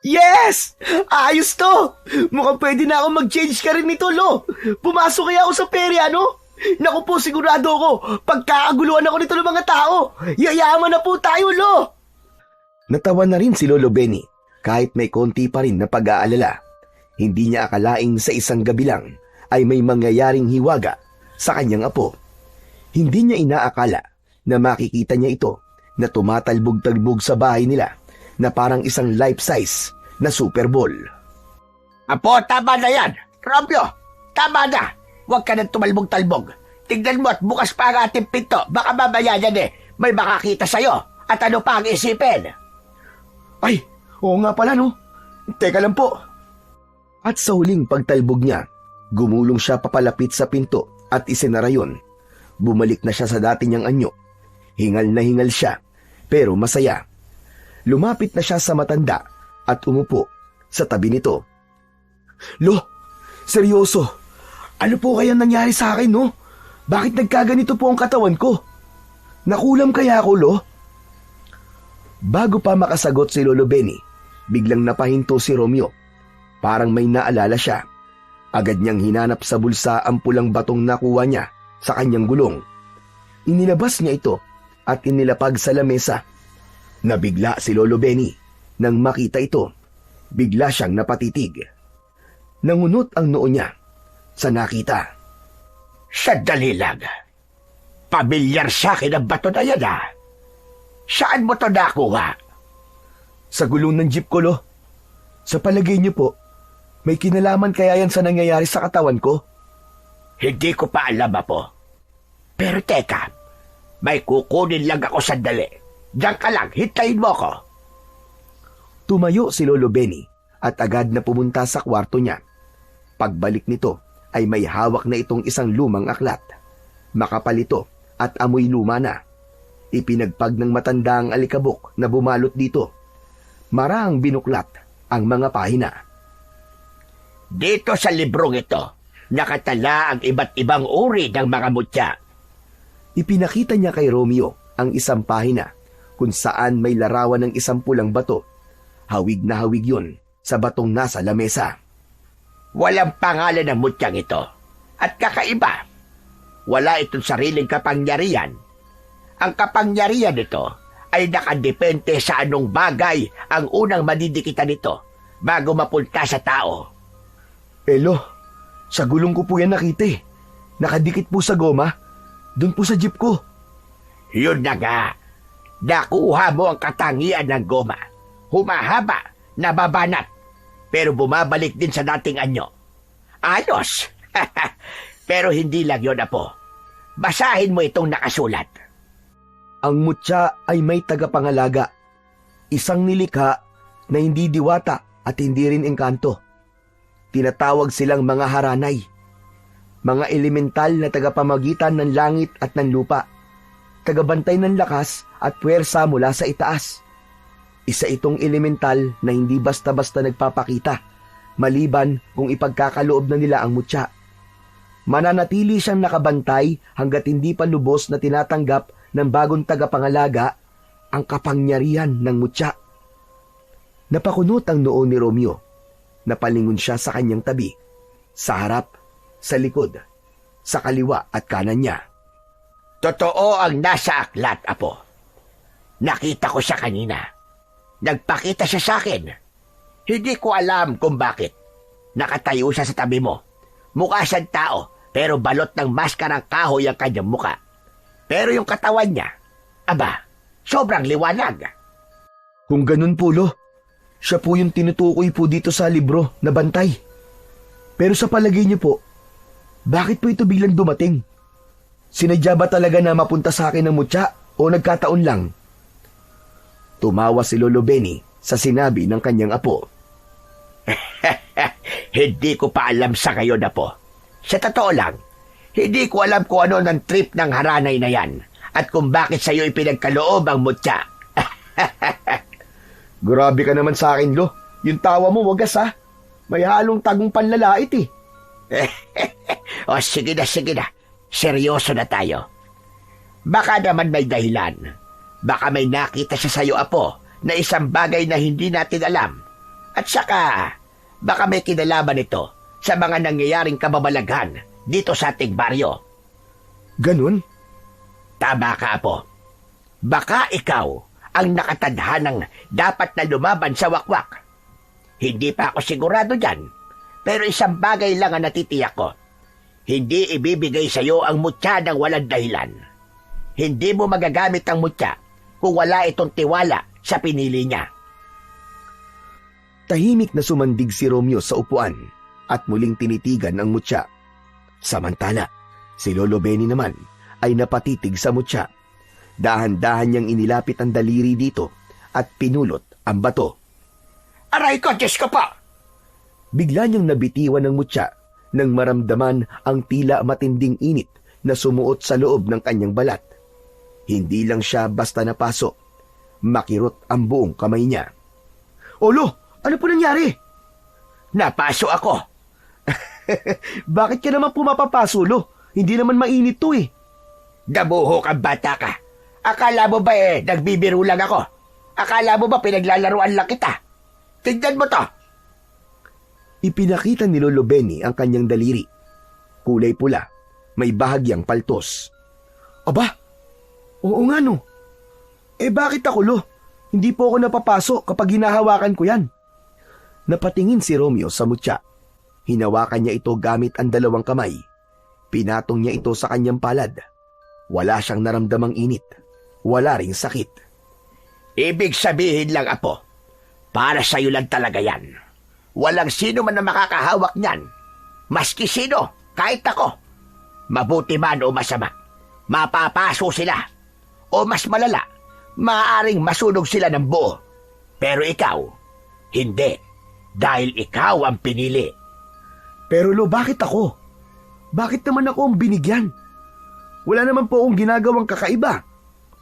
Yes! Ayos to! Mukhang pwede na ako mag-change ka rin nito, Lo. Pumasok kaya ako sa perya, no? Naku po, sigurado ko, pagkakaguluhan ako nito ng mga tao, yayaman na po tayo, Lo! Natawa na rin si Lolo Benny kahit may konti pa rin na pag-aalala. Hindi niya akalaing sa isang gabi lang ay may mangyayaring hiwaga sa kanyang apo. Hindi niya inaakala na makikita niya ito na tumatalbog-talbog sa bahay nila na parang isang life-size na Super Bowl. Apo, tama na yan. Romeo, tama na. Huwag ka nang tumalbog-talbog. Tignan mo at bukas pa ang ating pinto. Baka mamaya yan may makakita sa'yo. At ano pa ang isipin? Ay, oo nga pala no. Teka lang po. At sa huling pagtalbog niya, gumulong siya papalapit sa pinto at isinara yun. Bumalik na siya sa dati niyang anyo. Hingal na hingal siya, pero masaya. Lumapit na siya sa matanda at umupo sa tabi nito. Lo, seryoso, ano po kaya nangyari sa akin, no? Bakit nagkaganito po ang katawan ko? Nakulam kaya ako, Lo? Bago pa makasagot si Lolo Benny, biglang napahinto si Romeo. Parang may naalala siya. Agad niyang hinanap sa bulsa ang pulang batong nakuha niya sa kanyang gulong. Inilabas niya ito at inilapag sa lamesa. Nabigla si Lolo Benny nang makita ito. Bigla siyang napatitig. Nangunot ang noo niya sa nakita. Sandali lang. Pamilyar sa akin ang bato na yan, ha? Saan mo to nakuha? Sa gulong ng jeep ko, Lo. Sa palagay niyo po, may kinalaman kaya yan sa nangyayari sa katawan ko? Hindi ko pa alam, Apo. Pero teka, may kukunin lang ako sandali. Diyan ka lang, hintayin mo ko. Tumayo si Lolo Benny at agad na pumunta sa kwarto niya. Pagbalik nito ay may hawak na itong isang lumang aklat. Makapal ito at amoy luma na. Ipinagpag ng matanda ang alikabok na bumalot dito. Marahang binuklat ang mga pahina. Dito sa librong ito, nakatala ang iba't ibang uri ng mga mutya. Ipinakita niya kay Romeo ang isang pahina kung saan may larawan ng isang pulang bato. Hawig na hawig yun sa batong nasa lamesa. Walang pangalan ng mutyang ito. At kakaiba, wala itong sariling kapangyarihan. Ang kapangyarihan nito ay nakadepende sa anong bagay ang unang madidikitan nito bago mapunta sa tao. Elo, sa gulong ko po yan nakita eh. Nakadikit po sa goma. Doon po sa jeep ko. Yun na nga. Nakuha mo ang katangian ng goma. Humahaba, nababanat, pero bumabalik din sa dating anyo. Ayos! Pero hindi lang yun, Apo. Basahin mo itong nakasulat. Ang mutya ay may tagapangalaga. Isang nilikha na hindi diwata at hindi rin engkanto. Tinatawag silang mga haranay. Mga elemental na tagapamagitan ng langit at ng lupa. Tagabantay ng lakas at puwersa mula sa itaas. Isa itong elemental na hindi basta-basta nagpapakita, maliban kung ipagkakaloob na nila ang mutya. Mananatili siyang nakabantay hanggat hindi pa lubos na tinatanggap ng bagong tagapangalaga ang kapangyarihan ng mutya. Napakunot ang noo ni Romeo. Napalingon siya sa kanyang tabi, sa harap, sa likod, sa kaliwa at kanan niya. Totoo ang nasa aklat, Apo. Nakita ko siya kanina. Nagpakita siya sa akin. Hindi ko alam kung bakit. Nakatayo siya sa tabi mo. Mukha siyang tao, pero balot ng maskarang kahoy ang kanyang muka. Pero yung katawan niya, aba, sobrang liwanag. Kung ganun po, Lo, siya po yung tinutukoy po dito sa libro na bantay. Pero sa palagay niyo po, bakit po ito biglang dumating? Sinadya ba talaga na mapunta sa akin ng mutya o nagkataon lang? Tumawa si Lolo Benny sa sinabi ng kanyang apo. Hindi ko pa alam sa ngayon, Apo. Sa totoo lang, hindi ko alam kung ano ng trip ng haranay na yan at kung bakit sa'yo ipinagkaloob ang mutya. Grabe ka naman sa akin, Lo. Yung tawa mo, wagas ha. May halong tagong panlalait eh. O sige na. Seryoso na tayo. Baka naman may dahilan. Baka may nakita siya sa'yo, Apo, na isang bagay na hindi natin alam. At saka, baka may kinalaman ito sa mga nangyayaring kababalaghan dito sa ating baryo. Ganun? Tama ka, Apo. Baka ikaw ang nakatadhanang dapat na lumaban sa wakwak. Hindi pa ako sigurado dyan, pero isang bagay lang ang natitiyak ko. Hindi ibibigay sa iyo ang mutya ng walang dahilan. Hindi mo magagamit ang mutya kung wala itong tiwala sa pinili niya. Tahimik na sumandig si Romeo sa upuan at muling tinitigan ang mutya. Samantala, si Lolo Benny naman ay napatitig sa mutya. Dahan-dahan niyang inilapit ang daliri dito at pinulot ang bato. Aray ko, Diyos ko po! Bigla niyang nabitiwan ng mutya nang maramdaman ang tila matinding init na sumuot sa loob ng kanyang balat. Hindi lang siya basta napaso. Makirot ang buong kamay niya. Olo, ano po nangyari? Napaso ako. Bakit ka naman pumapapaso, Lo? Hindi naman mainit to eh. Dabuho kang bata ka. Akala mo ba nagbibiro lang ako? Akala mo ba pinaglalaruan lang kita? Tignan mo to. Ipinakita ni Lolo Benny ang kanyang daliri. Kulay pula, may bahagyang paltos. Aba, oo nga no. Bakit ako, Lo? Hindi po ako napapaso kapag hinahawakan ko yan. Napatingin si Romeo sa mutya. Hinawakan niya ito gamit ang dalawang kamay. Pinatong niya ito sa kanyang palad. Wala siyang naramdamang init. Wala ring sakit. Ibig sabihin lang, Apo, para sa'yo lang talaga yan. Walang sino man na makakahawak niyan. Maski sino, kahit ako. Mabuti man o masama, mapapaso sila. O mas malala, maaaring masunog sila ng buo. Pero ikaw, hindi. Dahil ikaw ang pinili. Pero Lo, bakit ako? Bakit naman ako ang binigyan? Wala naman po akong ginagawang kakaiba.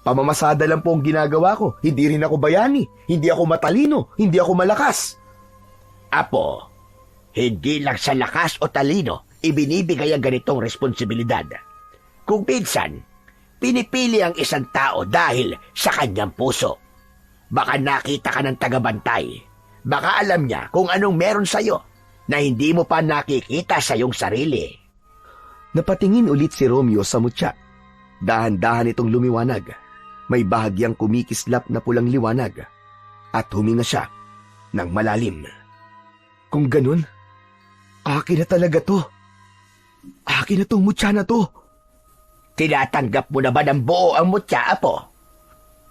Pamamasada lang po ang ginagawa ko. Hindi rin ako bayani. Hindi ako matalino. Hindi ako malakas. Apo, hindi lang sa lakas o talino ibinibigay ang ganitong responsibilidad. Kung minsan, pinipili ang isang tao dahil sa kanyang puso. Baka nakita ka ng tagabantay. Baka alam niya kung anong meron sa'yo na hindi mo pa nakikita sa iyong sarili. Napatingin ulit si Romeo sa mutya. Dahan-dahan itong lumiwanag. May bahagyang kumikislap na pulang liwanag. At huminga siya ng malalim. Kung ganun, akin na talaga to. Akin na tong mutya na to. Tinatanggap mo na ba ng buo ang mutya, Apo?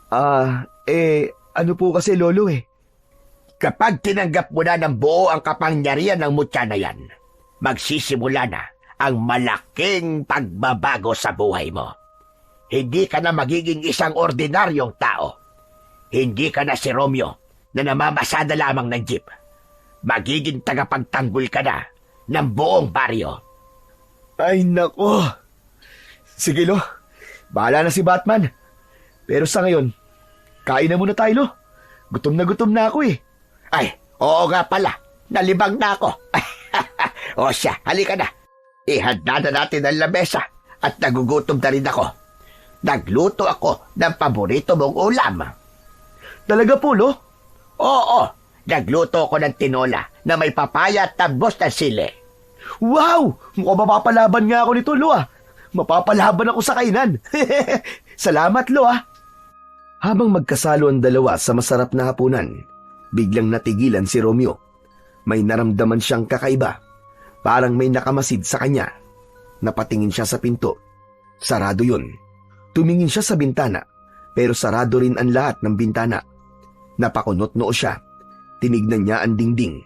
Ano po kasi, Lolo eh. Kapag tinanggap mo na ng buo ang kapangyarihan ng mutya na yan, magsisimula na ang malaking pagbabago sa buhay mo. Hindi ka na magiging isang ordinaryong tao. Hindi ka na si Romeo na namamasada lamang ng jeep. Magiging tagapagtanggol ka na ng buong baryo. Ay nako. Sige, Lo. Bahala na si Batman. Pero sa ngayon, kain na muna tayo, Lo. Gutom na ako eh. Ay, oo nga pala. Nalibang na ako. O siya, halika na. Ihanda na natin ang lamesa at nagugutom na rin ako. Nagluto ako ng paborito mong ulam. Talaga po, Lo? Oo, nagluto ako ng tinola na may papaya at tabos ng sili. Wow! Mukhang mapapalaban nga ako nito, Lo ah. Mapapalaban ako sa kainan. Salamat, Lo ah. Habang magkasalo ang dalawa sa masarap na hapunan, biglang natigilan si Romeo. May naramdaman siyang kakaiba. Parang may nakamasid sa kanya. Napatingin siya sa pinto. Sarado yun. Tumingin siya sa bintana, pero sarado rin ang lahat ng bintana. Napakunot noo siya. Tinignan niya ang dingding.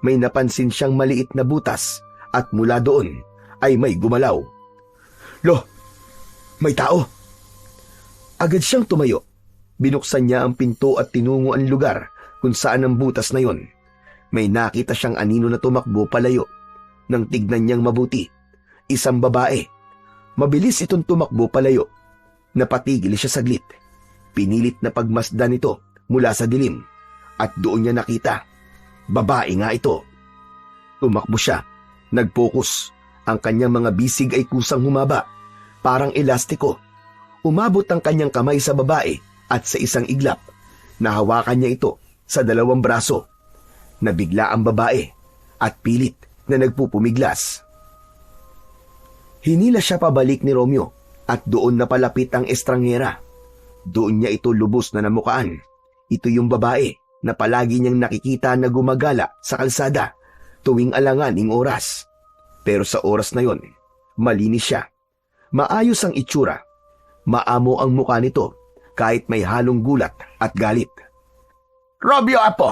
May napansin siyang maliit na butas at mula doon ay may gumalaw. Lo, may tao. Agad siyang tumayo. Binuksan niya ang pinto at tinungo ang lugar kung saan ang butas na yon. May nakita siyang anino na tumakbo palayo. Nang tignan niyang mabuti, isang babae. Mabilis itong tumakbo palayo. Napatigil siya saglit. Pinilit na pagmasdan ito mula sa dilim. At doon niya nakita. Babae nga ito. Tumakbo siya. Nag-focus. Ang kanyang mga bisig ay kusang humaba. Parang elastiko. Umabot ang kanyang kamay sa babae at sa isang iglap. Nahawakan niya ito sa dalawang braso. Nabigla ang babae at pilit na nagpupumiglas. Hinila siya pabalik ni Romeo at doon na palapit ang estranghera. Doon niya ito lubos na namukaan. Ito yung babae na palagi niyang nakikita na gumagala sa kalsada tuwing alanganing oras. Pero sa oras na yon, malinis siya. Maayos ang itsura. Maamo ang mukha nito kahit may halong gulat at galit. Romeo, apo,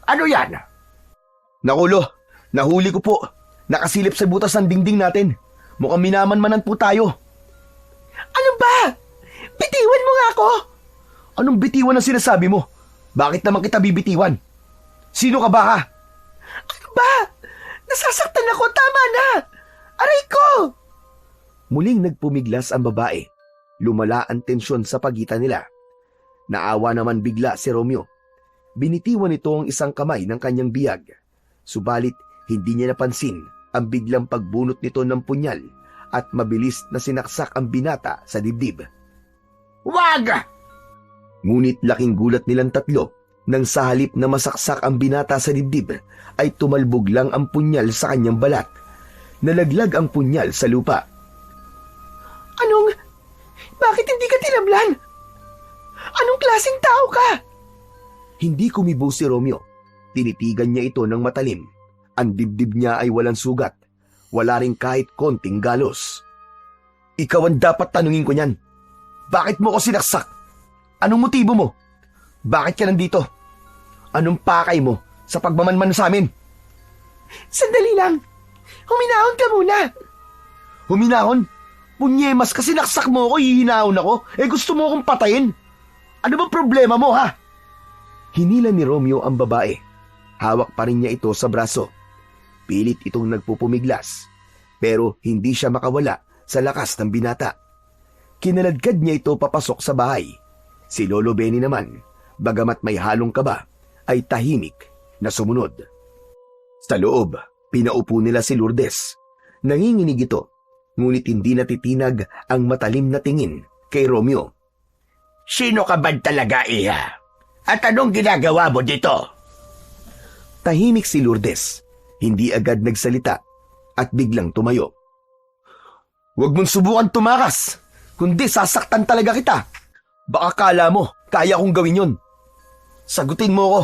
ano yan? Nakulo, nahuli ko po. Nakasilip sa butas ng dingding natin. Mukhang minamanmanan po tayo. Ano ba? Bitiwan mo nga ako! Anong bitiwan ang sinasabi mo? Bakit naman kita bibitiwan? Sino ka ba ka? Ano ba? Nasasaktan ako, tama na! Aray ko! Muling nagpumiglas ang babae. Lumala ang tensyon sa pagitan nila. Naawa naman bigla si Romeo. Binitiwan nito ang isang kamay ng kanyang biyag. Subalit hindi niya napansin ang biglang pagbunot nito ng punyal at mabilis na sinaksak ang binata sa dibdib. Wag! Ngunit laking gulat nilang tatlo nang sa halip na masaksak ang binata sa dibdib ay tumalbog lang ang punyal sa kanyang balat. Nalaglag ang punyal sa lupa. Bakit hindi ka tinablan? Anong klaseng tao ka? Hindi kumibo si Romeo. Tinitigan niya ito ng matalim. Ang dibdib niya ay walang sugat. Wala rin kahit konting galos. Ikaw ang dapat tanungin ko niyan. Bakit mo ko sinaksak? Anong motibo mo? Bakit ka nandito? Anong pakay mo sa pagmamanman sa amin? Sandali lang. Huminahon ka muna. Huminahon? Punyemas kasi sinaksak mo ako, hihinahon ako. Gusto mo akong patayin. Ano ba problema mo, ha? Hinila ni Romeo ang babae. Hawak pa rin niya ito sa braso. Pilit itong nagpupumiglas. Pero hindi siya makawala sa lakas ng binata. Kinaladkad niya ito papasok sa bahay. Si Lolo Benny naman, bagamat may halong kaba, ay tahimik na sumunod. Sa loob, pinaupo nila si Lourdes. Nanginginig ito. Ngunit hindi natitinag ang matalim na tingin kay Romeo. Sino ka ba talaga, Iha? At anong ginagawa mo dito? Tahimik si Lourdes. Hindi agad nagsalita at biglang tumayo. Huwag mong subukan tumakas, kundi sasaktan talaga kita. Baka kala mo, kaya kong gawin yun. Sagutin mo ko.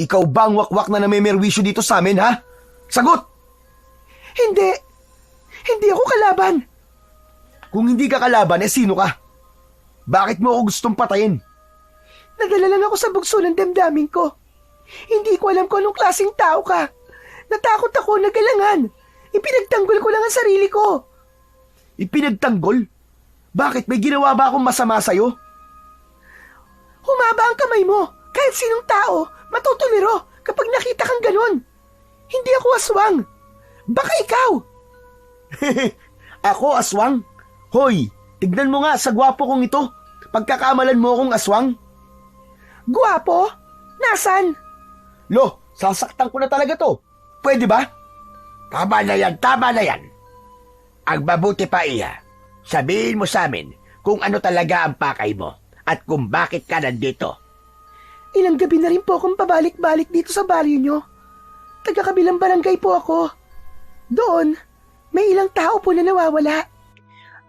Ikaw ba ang wakwak na namemerwisyo dito sa amin, ha? Sagot! Hindi. Hindi ako kalaban. Kung hindi ka kalaban, sino ka? Bakit mo ako gustong patayin? Nadala lang ako sa bugso ng damdamin ko. Hindi ko alam kung anong klaseng tao ka. Natakot ako, nagalangan. Ipinagtanggol ko lang ang sarili ko. Ipinagtanggol? Bakit? May ginawa ba akong masama sa'yo? Humaba ang kamay mo. Kahit sinong tao, matutuliro kapag nakita kang ganun. Hindi ako aswang. Baka ikaw. Ako aswang? Hoy, tignan mo nga sa gwapo kong ito. Pagkakamalan mo akong aswang. Gwapo? Nasaan? Lo, sasaktan ko na talaga to. Pwede ba? Tama na yan, tama na yan. Ang mabuti pa, Iha, sabihin mo sa amin kung ano talaga ang pakay mo at kung bakit ka nandito. Ilang gabi na rin po akong pabalik-balik dito sa baryo nyo. Taga-kabilang barangay po ako. Doon, may ilang tao po na nawawala.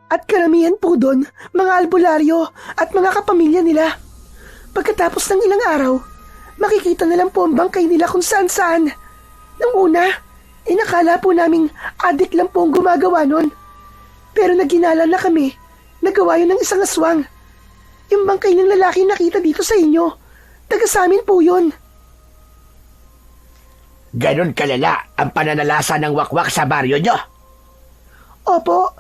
At karamihan po doon, mga albularyo at mga kapamilya nila. Pagkatapos ng ilang araw, makikita na lang po ang bangkay nila kung saan-saan. Nang una, nakala po naming adik lang po ang gumagawa nun. Pero naginala na kami, nagawa yun ng isang aswang. Yung bangkay ng lalaki nakita dito sa inyo, taga sa amin po yun. Ganon kalala ang pananalasa ng wakwak sa baryo nyo? Opo.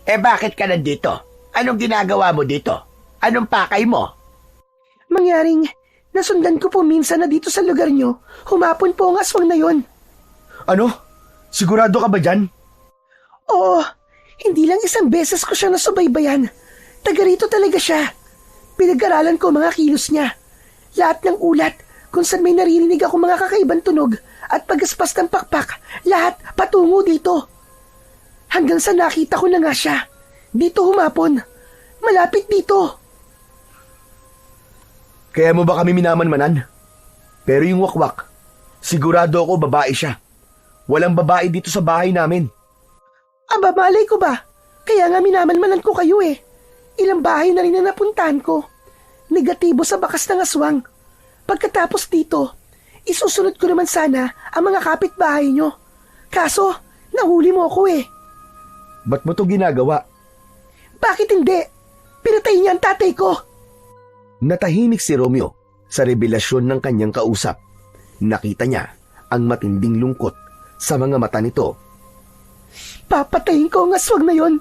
Bakit ka nandito? Anong ginagawa mo dito? Anong pakay mo? Mangyaring, nasundan ko po minsan na dito sa lugar nyo, humapon po ang aswang na yon. Ano? Sigurado ka ba dyan? Oo, hindi lang isang beses ko siya nasubaybayan. Taga rito talaga siya. Pinag-aralan ko mga kilos niya. Lahat ng ulat, kung saan may naririnig ako mga kakaibang tunog at pagaspas ng pakpak, lahat patungo dito. Hanggang sa nakita ko na nga siya. Dito humapon. Malapit dito. Kaya mo ba kami minamanmanan? Pero yung wakwak, sigurado ako babae siya. Walang babae dito sa bahay namin. Aba, malay ko ba? Kaya nga minamalmalan ko kayo eh. Ilang bahay na rin na napuntahan ko. Negatibo sa bakas ng aswang. Pagkatapos dito, isusunod ko naman sana ang mga kapitbahay nyo. Kaso, nahuli mo ako eh. Ba't mo to ginagawa? Bakit hindi? Pinatay niya ang tatay ko. Natahimik si Romeo sa revelasyon ng kanyang kausap. Nakita niya ang matinding lungkot sa mga mata nito. Papatayin ko ang aswang na yon.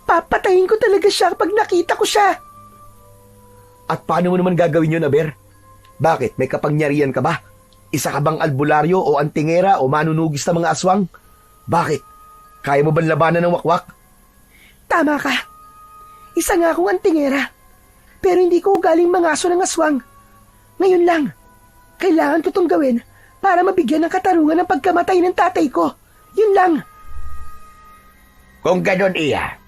Papatayin ko talaga siya pag nakita ko siya. At paano mo naman gagawin yun, Aber? Bakit? May kapangyarihan ka ba? Isa ka bang albularyo o antingera o manunugis ng mga aswang? Bakit? Kaya mo bang labanan ng wakwak? Tama ka. Isa nga akong antingera. Pero hindi ko galing mangaso ng aswang. Ngayon lang, kailangan ko itong gawin para mabigyan ng katarungan ng pagkamatay ng tatay ko. Yun lang. Kung ganon, Iya,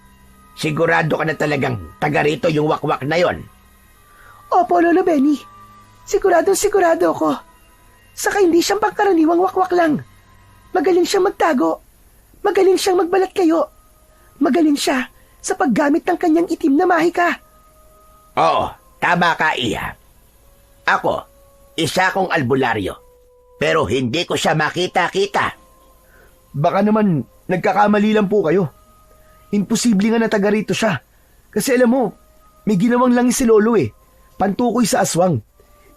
sigurado ka na talagang taga rito yung wakwak na yon. Opo, Lolo Benny. Sigurado ko. Saka hindi siyang pangkaraniwang wakwak lang. Magaling siyang magtago. Magaling siyang magbalat kayo. Magaling siya sa paggamit ng kanyang itim na mahika. Oo, tama ka, Iya. Ako, isa kong albularyo. Pero hindi ko siya makita-kita. Baka naman nagkakamali lang po kayo. Imposible nga na taga rito siya. Kasi alam mo, may ginawang langis si Lolo eh. Pantukoy sa aswang.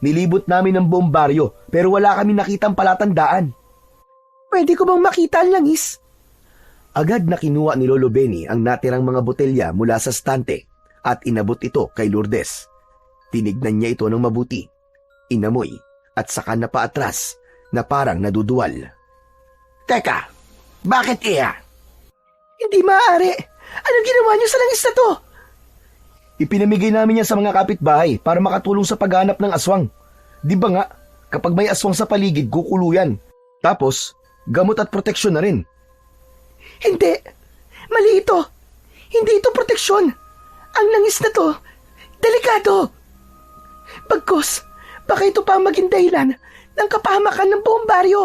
Nilibot namin ng buong baryo pero wala kami nakitang palatandaan. Pwede ko bang makita ang langis? Agad na kinuha ni Lolo Benny ang natirang mga botelya mula sa stante at inabot ito kay Lourdes. Tinignan niya ito ng mabuti, inamoy at saka na paatras na parang naduduwal. Teka, bakit, Iya? Hindi maaari. Anong ginawa niyo sa langis na to? Ipinamigay namin yan sa mga kapitbahay para makatulong sa paghanap ng aswang. Di ba nga, kapag may aswang sa paligid, kukulo yan. Tapos, gamot at proteksyon na rin. Hindi. Mali ito. Hindi ito proteksyon. Ang langis na to, delikado. Bagkus, baka ito pa ang maging dahilan ng kapahamakan ng buong baryo.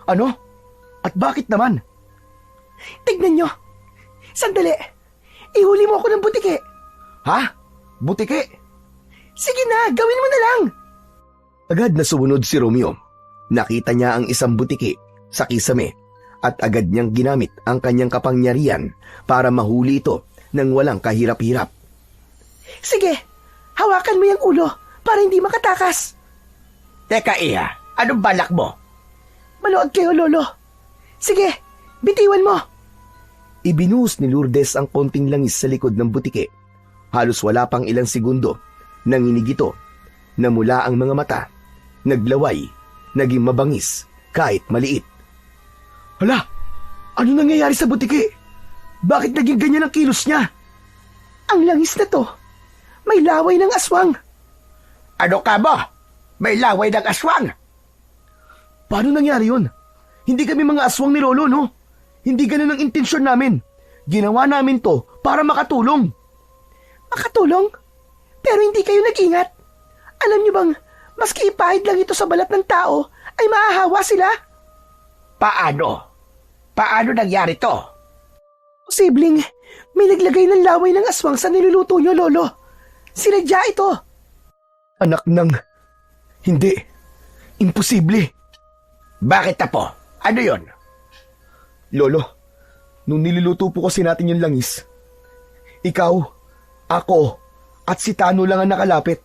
Ano? At bakit naman? Tignan nyo. Sandali. Ihuli mo ako ng butike. Ha? Butike? Sige na, gawin mo na lang. Agad na sumunod si Romeo. Nakita niya ang isang butike sa kisame at agad niyang ginamit ang kanyang kapangyarihan para mahuli ito nang walang kahirap-hirap. Sige, hawakan mo yung ulo para hindi makatakas. Teka, Iya, anong balak mo? Manood kayo, Lolo. Sige, bitiwan mo. Ibinuhos ni Lourdes ang konting langis sa likod ng butike. Halos wala pang ilang segundo, nanginig ito, namula ang mga mata, naglaway, naging mabangis, kahit maliit. Hala, ano nangyayari sa butike? Bakit naging ganyan ang kilos niya? Ang langis na to, may laway ng aswang. Ano ka ba? May laway ng aswang. Paano nangyari yun? Hindi kami mga aswang ni Lolo, no? Hindi ganun ang intensyon namin. Ginawa namin to para makatulong. Makatulong? Pero hindi kayo nag-ingat. Alam niyo bang, maski ipahid lang ito sa balat ng tao, ay maahawa sila? Paano? Paano nangyari to? Posibleng may naglagay ng laway ng aswang sa niluluto niyo, Lolo. Sinadya ito. Anak ng... Hindi. Imposible. Bakit, Apo? Ano yon? Lolo, nung niluluto po kasi natin yung langis, ikaw, ako, at si Tano lang ang nakalapit.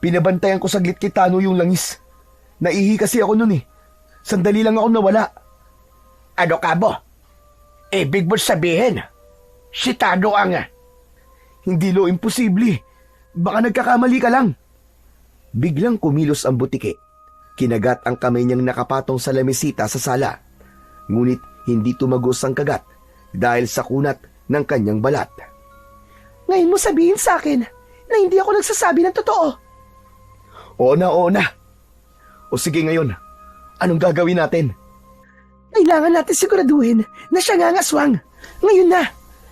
Pinabantayan ko saglit kay Tano yung langis. Naihi kasi ako nun eh. Sandali lang ako nawala. Ano ka mo? Ibig mo sabihin, si Tano ang... Hindi lo, imposible. Baka nagkakamali ka lang. Biglang kumilos ang butike. Kinagat ang kamay niyang nakapatong sa lamesita sa sala. Ngunit hindi tumagos ang kagat dahil sa kunat ng kanyang balat. Ngayon mo sabihin sa akin na hindi ako nagsasabi ng totoo. Oo na, oo na. O sige ngayon, anong gagawin natin? Kailangan natin siguraduhin na siya nga ang aswang. Ngayon na.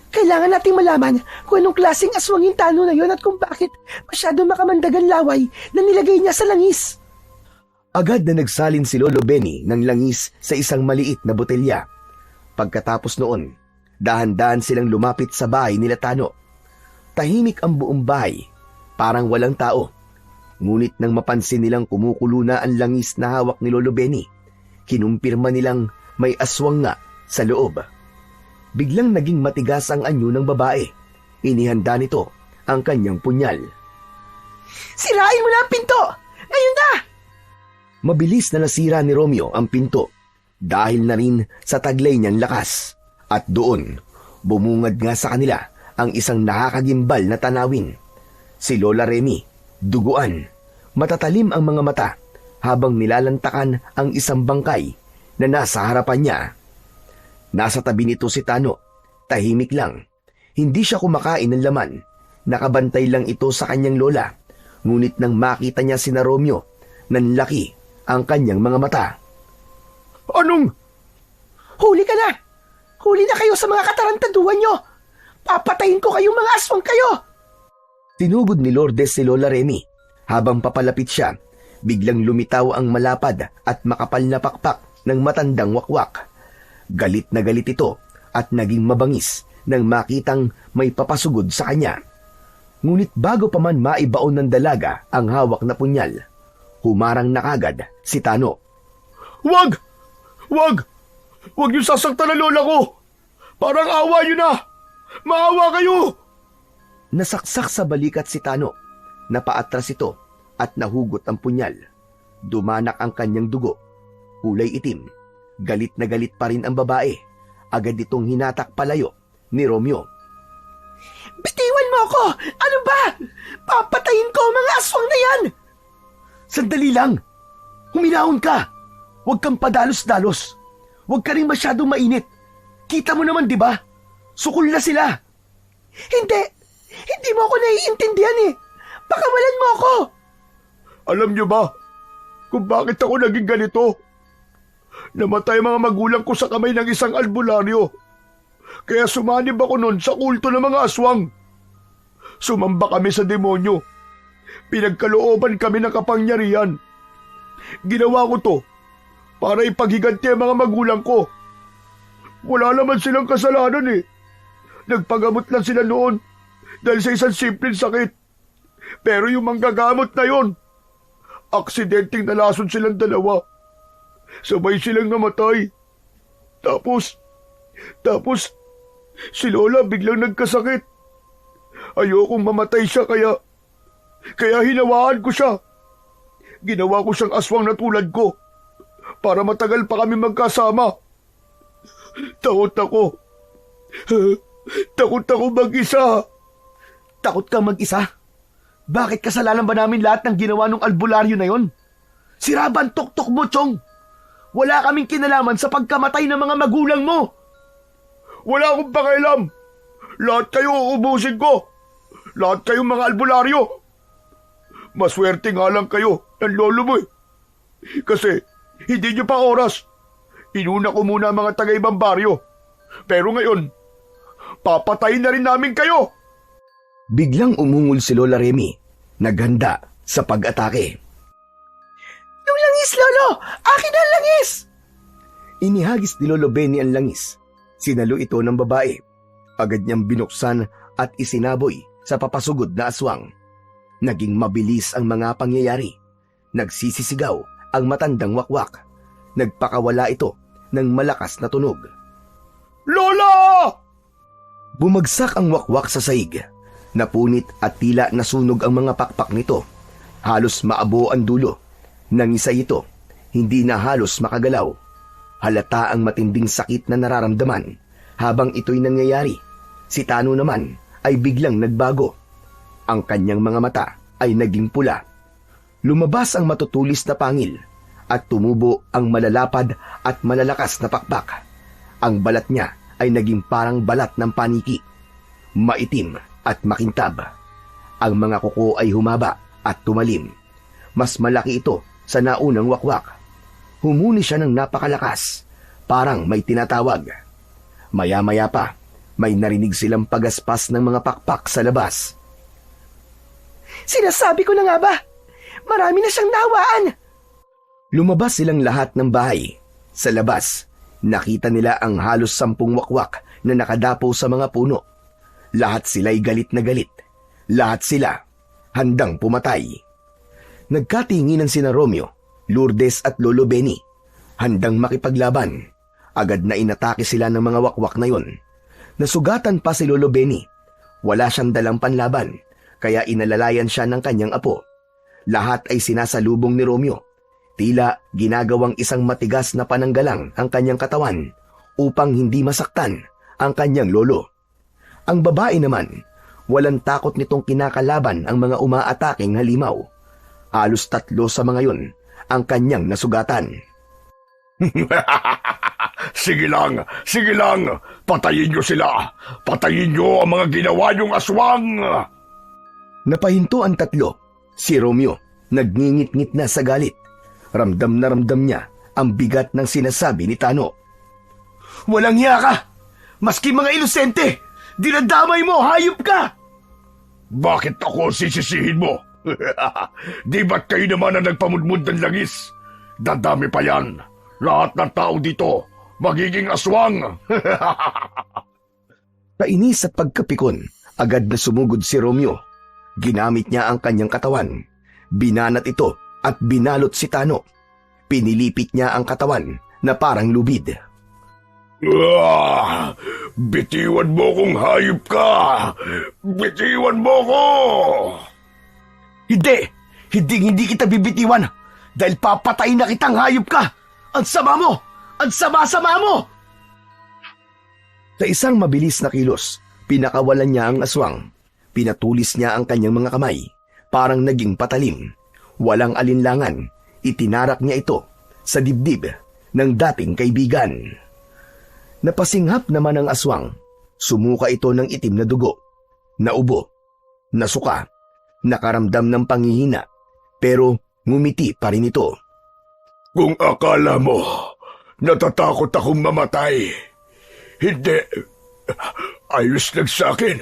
Kailangan nating malaman kung anong klaseng aswang yung Tano na yon at kung bakit masyado makamandagan laway na nilagay niya sa langis. Agad na nagsalin si Lolo Benny ng langis sa isang maliit na botelya. Pagkatapos noon, dahan-dahan silang lumapit sa bahay nila Tano. Tahimik ang buong bahay, parang walang tao. Ngunit nang mapansin nilang kumukulo na ang langis na hawak ni Lolo Benny, kinumpirma nilang may aswang nga sa loob. Biglang naging matigas ang anyo ng babae. Inihanda nito ang kanyang punyal. Sirain mo na ang pinto! Ngayon na! Mabilis na nasira ni Romeo ang pinto dahil na rin sa taglay niyang lakas. At doon, bumungad nga sa kanila ang isang nakakagimbal na tanawin. Si Lola Remy, duguan, matatalim ang mga mata habang nilalantakan ang isang bangkay na nasa harapan niya. Nasa tabi nito si Tano, tahimik lang. Hindi siya kumakain ng laman. Nakabantay lang ito sa kanyang lola. Ngunit nang makita niya sina Romeo, nanlaki ang kanyang mga mata. Anong? Huli ka na! Huli na kayo sa mga katarantaduhan nyo! Papatayin ko kayong mga aswang kayo! Tinugod ni Lourdes si Lola Remy. Habang papalapit siya, biglang lumitaw ang malapad at makapal na pakpak ng matandang wakwak. Galit na galit ito at naging mabangis nang makitang may papasugod sa kanya. Ngunit bago pa man maibaon ng dalaga ang hawak na punyal, humarang na kagad si Tano. Wag! Wag! Wag niyo sasaktan ang lola ko! Parang awa niyo na! Maawa kayo! Nasaksak sa balikat si Tano. Napaatras ito at nahugot ang punyal. Dumanak ang kanyang dugo. Kulay itim. Galit na galit pa rin ang babae. Agad itong hinatak palayo ni Romeo. Bitiwan mo ako! Ano ba? Papatayin ko ang mga aswang na yan! Sandali lang! Huminahon ka! Huwag kang padalos-dalos. Huwag ka rin masyadong mainit. Kita mo naman, di ba? Sukol na sila. Hindi! Hindi mo ako naiintindihan eh! Pakawalan mo ako! Alam niyo ba kung bakit ako naging ganito? Namatay mga magulang ko sa kamay ng isang albularyo. Kaya sumanib ako noon sa kulto ng mga aswang. Sumamba kami sa demonyo. Pinagkalooban kami ng kapangyarihan. Ginawa ko to para ipaghiganti ang mga magulang ko. Wala naman silang kasalanan eh. Nagpagamot lang sila noon dahil sa isang simpleng sakit. Pero yung manggagamot na yon, aksidenteng nalason silang dalawa. Sabay silang namatay. Tapos, si Lola biglang nagkasakit. Ayokong mamatay siya kaya hinawaan ko siya. Ginawa ko siyang aswang na tulad ko para matagal pa kami magkasama. Takot ako. Takot ako mag-isa. Takot kang mag-isa? Bakit kasalanan ba namin lahat ng ginawa ng albularyo na yon? Siraban tuktok mo, Chong. Wala kaming kinalaman sa pagkamatay ng mga magulang mo. Wala akong pakialam. Lahat kayo uubusin ko. Lahat kayong mga albularyo. Maswerte nga lang kayo ng lolo mo eh. Kasi hindi nyo pa oras. Inuna ko muna ang mga taga-ibang baryo. Pero ngayon, papatayin na rin namin kayo. Biglang umungol si Lola Remy, naghanda sa pag-atake. Yung langis, Lolo! Akin ang langis! Inihagis ni Lolo Benny ang langis. Sinalo ito ng babae. Agad niyang binuksan at isinaboy sa papasugod na aswang. Naging mabilis ang mga pangyayari. Nagsisisigaw ang matandang wakwak. Nagpakawala ito ng malakas na tunog. Lola! Bumagsak ang wakwak sa saig. Napunit at tila nasunog ang mga pakpak nito. Halos maabo ang dulo. Nangisa ito, hindi na halos makagalaw. Halata ang matinding sakit na nararamdaman. Habang ito'y nangyayari, si Tano naman ay biglang nagbago. Ang kanyang mga mata ay naging pula. Lumabas ang matutulis na pangil at tumubo ang malalapad at malalakas na pakpak. Ang balat niya ay naging parang balat ng paniki. Maitim at makintab. Ang mga kuko ay humaba at tumalim. Mas malaki ito sa naunang wakwak. Humuni siya ng napakalakas, parang may tinatawag. Maya-maya pa, May narinig silang pagaspas ng mga pakpak sa labas. Sinasabi ko na nga ba? Marami na siyang nawaan. Lumabas silang lahat ng bahay. Sa labas, nakita nila ang halos 10 wakwak na nakadapo sa mga puno. Lahat sila'y galit na galit. Lahat sila handang pumatay. Nagkatinginan sina Romeo, Lourdes at Lolo Benny. Handang makipaglaban. Agad na inatake sila ng mga wakwak na yon. Nasugatan pa si Lolo Benny. Wala siyang dalang panlaban, kaya inalalayan siya ng kanyang apo. Lahat ay sinasalubong ni Romeo. Tila ginagawang isang matigas na pananggalang ang kanyang katawan upang hindi masaktan ang kanyang lolo. Ang babae naman, walang takot nitong kinakalaban ang mga umaataking halimaw. Halos 3 sa mga yon ang kanyang nasugatan. Sige lang, patayin niyo sila. Patayin niyo ang mga ginawa niyong aswang. Napahinto ang 3. Si Romeo, nagngingit-ngit na sa galit. Ramdam na ramdam niya ang bigat ng sinasabi ni Tano. Walang hiya ka! Maski mga inosente, dinadamay mo, hayop ka! Bakit ako sisisihin mo? Di ba't kayo naman ang nagpamudmud ng langis? Dadami pa yan. Lahat ng tao dito magiging aswang. Kainis at pagkapikon, agad na sumugod si Romeo. Ginamit niya ang kanyang katawan. Binanat ito at binalot si Tano. Pinilipit niya ang katawan na parang lubid. Bitiwan mo kung hayop ka! Bitiwan mo ko! Hindi kita bibitiwan dahil papatayin na kitang hayop ka! Ang sama mo! Ang sama-sama mo! Sa isang mabilis na kilos, pinakawalan niya ang aswang. Pinatulis niya ang kanyang mga kamay, parang naging patalim. Walang alinlangan, itinarak niya ito sa dibdib ng dating kaibigan. Napasinghap naman ang aswang. Sumuka ito ng itim na dugo. Naubo, nasuka, nakaramdam ng panghihina, pero ngumiti pa rin ito. Kung akala mo, natatakot akong mamatay. Hindi. Ayos lang sa akin.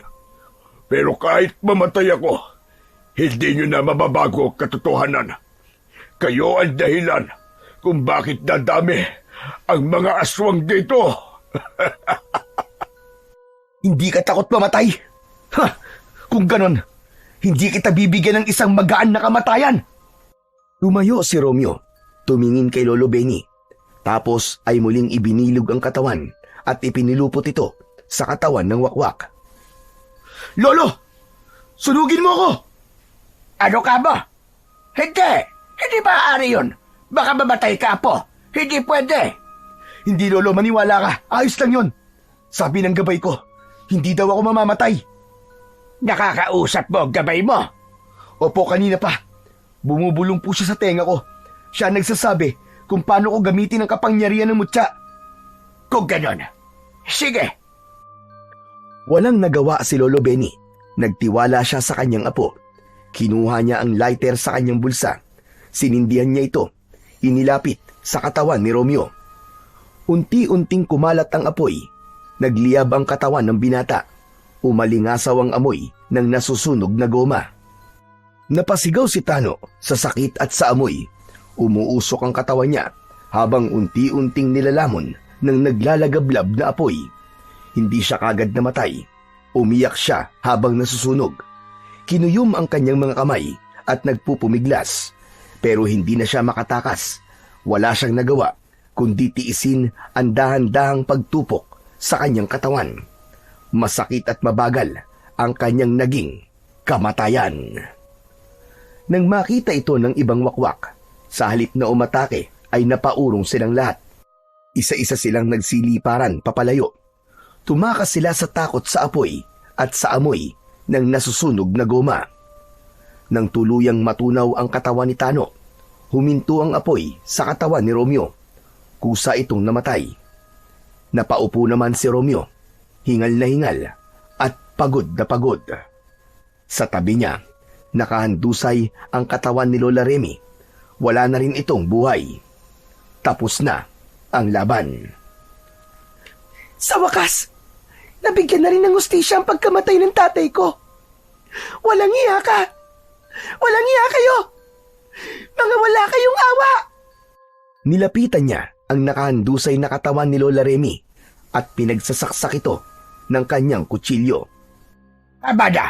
Pero kahit mamatay ako, hindi nyo na mababago ang katotohanan. Kayo ang dahilan kung bakit dadami ang mga aswang dito. Hindi ka takot mamatay? Ha! Kung ganon, hindi kita bibigyan ng isang magaan na kamatayan. Tumayo si Romeo, tumingin kay Lolo Benny. Tapos ay muling ibinilog ang katawan at ipinilupot ito sa katawan ng wakwak. Lolo! Sunugin mo ako! Ano ka ba? Hindi maaari yun. Baka mamatay ka po. Hindi pwede. Hindi, Lolo, maniwala ka. Ayos lang yun. Sabi ng gabay ko, hindi daw ako mamamatay. Nakakausap mo ang gabay mo. Opo, kanina pa. Bumubulong po siya sa tenga ko. Siya nagsasabi kung paano ko gamitin ang kapangyarihan ng mutya. Kung ganon, sige. Walang nagawa si Lolo Benny. Nagtiwala siya sa kanyang apo. Kinuha niya ang lighter sa kanyang bulsa. Sinindihan niya ito. Inilapit sa katawan ni Romeo. Unti-unting kumalat ang apoy. Nagliyab ang katawan ng binata. Umalingasaw ang amoy ng nasusunog na goma. Napasigaw si Tano sa sakit at sa amoy. Umuusok ang katawan niya habang unti-unting nilalamon ng naglalagablab na apoy. Hindi siya kagad namatay. Umiyak siya habang nasusunog. Kinuyom ang kanyang mga kamay at nagpupumiglas. Pero hindi na siya makatakas. Wala siyang nagawa kundi tiisin ang dahan-dahang pagtupok sa kanyang katawan. Masakit at mabagal ang kanyang naging kamatayan. Nang makita ito ng ibang wakwak, sa halip na umatake ay napaurong silang lahat. Isa-isa silang nagsiliparan papalayo. Tumakas sila sa takot sa apoy at sa amoy ng nasusunog na goma. Nang tuluyang matunaw ang katawan ni Tano, huminto ang apoy sa katawan ni Romeo. Kusa itong namatay. Napaupo naman si Romeo, hingal na hingal at pagod na pagod. Sa tabi niya, nakahandusay ang katawan ni Lola Remy. Wala na rin itong buhay. Tapos na ang laban. Sa wakas, Nabigyan na rin ng hustisya ang pagkamatay ng tatay ko. Walang iya ka! Walang iya kayo! Mga wala kayong awa! Nilapitan niya ang nakahandusay na katawan ni Lola Remy at pinagsasaksak ito ng kanyang kutsilyo. Tama na!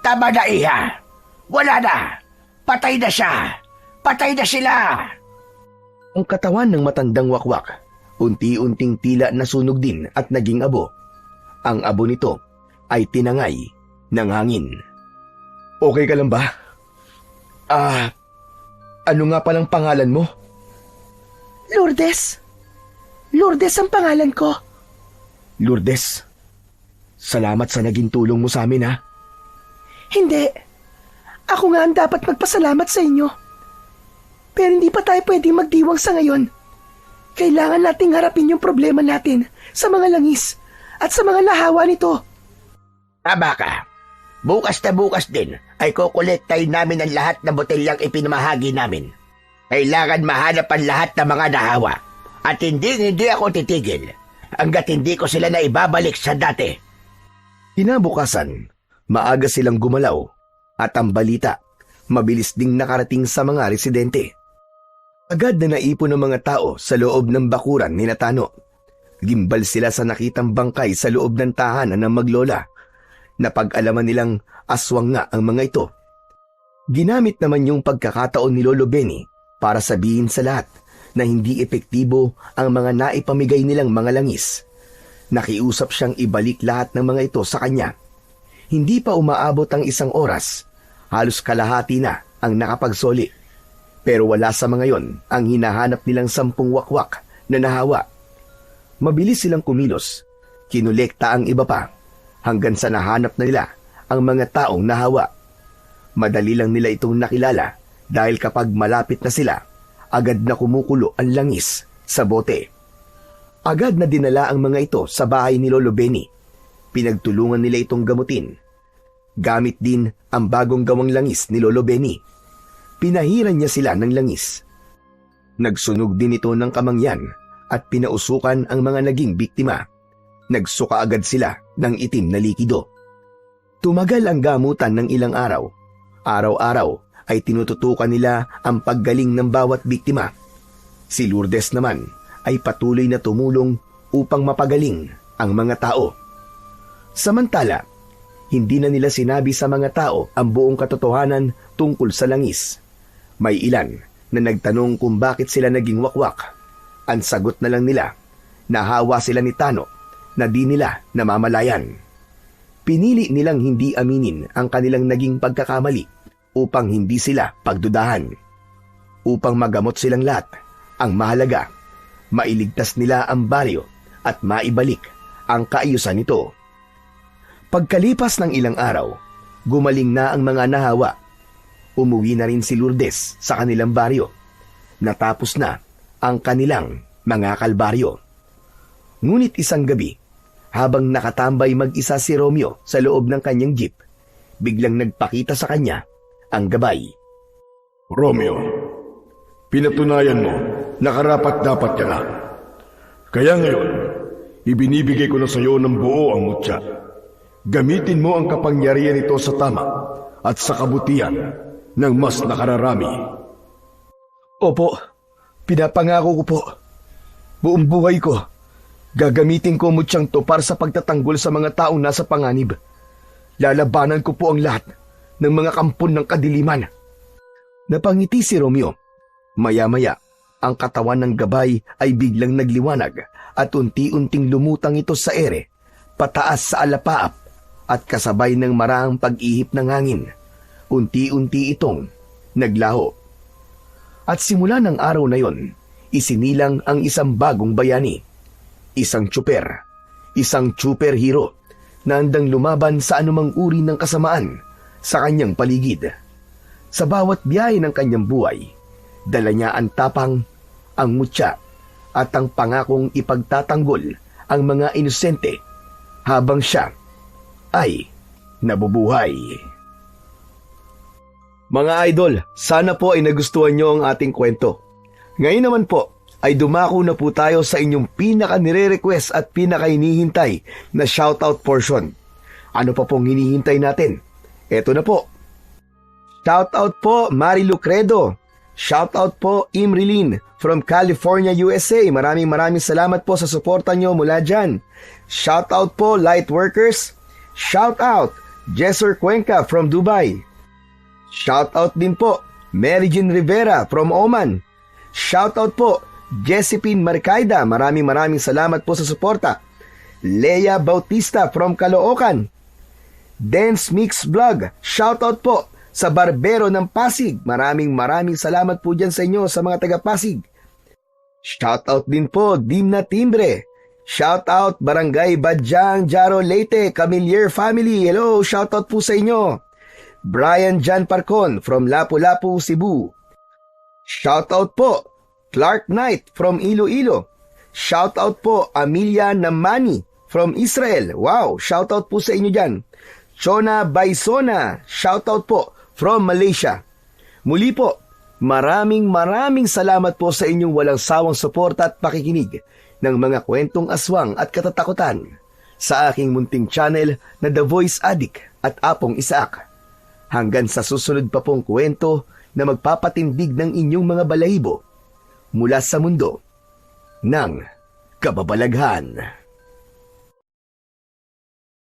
Tama na, iha! Wala na! Patay na siya! Patay na sila! Ang katawan ng matandang wakwak, unti-unting tila nasunog din at naging abo. Ang abo nito ay tinangay ng hangin. Okay ka lang ba? Ano nga palang pangalan mo? Lourdes. Lourdes ang pangalan ko. Lourdes, salamat sa naging tulong mo sa amin, ha? Hindi. Ako nga ang dapat magpasalamat sa inyo. Pero hindi pa tayo pwedeng magdiwang sa ngayon. Kailangan nating harapin yung problema natin sa mga langis at sa mga nahawa nito. Tama ka. Bukas na bukas din ay kukolektahin namin ang lahat ng botelyang ipinamahagi namin. Kailangan mahanap ang lahat ng mga nahawa. At hindi ako titigil hanggat hindi ko sila na ibabalik sa dati. Kinabukasan, maaga silang gumalaw at ang balita, mabilis ding nakarating sa mga residente. Agad na naipon ng mga tao sa loob ng bakuran ni Natano. Gimbal sila sa nakitang bangkay sa loob ng tahanan ng maglola. Napag-alaman nilang aswang nga ang mga ito. Ginamit naman yung pagkakataon ni Lolo Benny para sabihin sa lahat na hindi epektibo ang mga naipamigay nilang mga langis. Nakiusap siyang ibalik lahat ng mga ito sa kanya. Hindi pa umaabot ang 1 oras, halos kalahati na ang nakapagsoli. Pero wala sa mga yon ang hinahanap nilang 10 wakwak na nahawa. Mabilis silang kumilos, kinolekta ang iba pa, hanggang sa nahanap na nila ang mga taong nahawa. Madali lang nila itong nakilala dahil kapag malapit na sila, agad na kumukulo ang langis sa bote. Agad na dinala ang mga ito sa bahay ni Lolo Benny. Pinagtulungan nila itong gamutin. Gamit din ang bagong gawang langis ni Lolo Benny. Pinahiran niya sila ng langis. Nagsunog din ito ng kamangyan at pinausukan ang mga naging biktima. Nagsuka agad sila ng itim na likido. Tumagal ang gamutan ng ilang araw. Araw-araw ay tinututukan nila ang paggaling ng bawat biktima. Si Lourdes naman ay patuloy na tumulong upang mapagaling ang mga tao. Samantala, hindi na nila sinabi sa mga tao ang buong katotohanan tungkol sa langis. May ilan na nagtanong kung bakit sila naging wakwak. Ang sagot na lang nila, nahawa sila ni Tano na di nila namamalayan. Pinili nilang hindi aminin ang kanilang naging pagkakamali upang hindi sila pagdudahan. Upang magamot silang lahat, ang mahalaga, mailigtas nila ang baryo at maibalik ang kaayusan nito. Pagkalipas ng ilang araw, gumaling na ang mga nahawa. Umuwi na rin si Lourdes sa kanilang baryo. Natapos na ang kanilang mga kalbaryo. Ngunit isang gabi, habang nakatambay mag-isa si Romeo sa loob ng kanyang jeep, biglang nagpakita sa kanya ang gabay. Romeo, pinatunayan mo na karapat-dapat ka na. Kaya ngayon, ibinibigay ko na sa iyo ng buo ang mutya. Gamitin mo ang kapangyarihan nito sa tama at sa kabutihan ng mas nakararami. Opo, pinapangako ko po. Buong buhay ko, gagamitin ko mutyang to para sa pagtatanggol sa mga taong nasa panganib. Lalabanan ko po ang lahat ng mga kampon ng kadiliman. Napangiti si Romeo. Maya-maya, ang katawan ng gabay ay biglang nagliwanag at unti-unting lumutang ito sa ere, pataas sa alapaap at kasabay ng maraang pag-ihip ng hangin. Unti-unti itong naglaho. At simula ng araw na yon, isinilang ang isang bagong bayani. Isang tsuper, isang superhero na handang lumaban sa anumang uri ng kasamaan sa kanyang paligid. Sa bawat biyahe ng kanyang buhay, dala niya ang tapang, ang mutya, at ang pangakong ipagtatanggol ang mga inosente habang siya ay nabubuhay. Mga idol, sana po ay nagustuhan niyo ang ating kwento. Ngayon naman po ay dumako na po tayo sa inyong pinaka-nire-request at pinaka-hinihintay na shoutout portion. Ano pa pong hinihintay natin? Eto na po. Shoutout po Marilu Credo. Shoutout po Imrilin from California, USA. Maraming salamat po sa suporta nyo mula dyan. Shoutout po Light Workers. Shoutout Jesser Cuenca from Dubai. Shoutout din po Mary Jean Rivera from Oman. Shoutout po Josephine Marcaida. Maraming salamat po sa suporta. Leia Bautista from Caloocan. Dance Mix Vlog. Shoutout po sa Barbero ng Pasig. Maraming salamat po dyan sa inyo sa mga taga-Pasig. Shoutout din po Dimna Timbre. Shoutout Barangay Badyang, Jaro, Leyte, Camillier Family. Hello, shoutout po sa inyo. Brian Jan Parcon from Lapu-Lapu, Cebu. Shoutout po Clark Knight from Iloilo. Shoutout po Amelia Namani from Israel. Wow, shoutout po sa inyo dyan. Chona Baisona, shoutout po from Malaysia. Muli po, maraming salamat po sa inyong walang sawang suporta at pakikinig ng mga kwentong aswang at katatakutan sa aking munting channel na The Voice Addict at Apong Isaac. Hanggang sa susunod pa pong kwento na magpapatindig ng inyong mga balahibo mula sa mundo ng kababalaghan.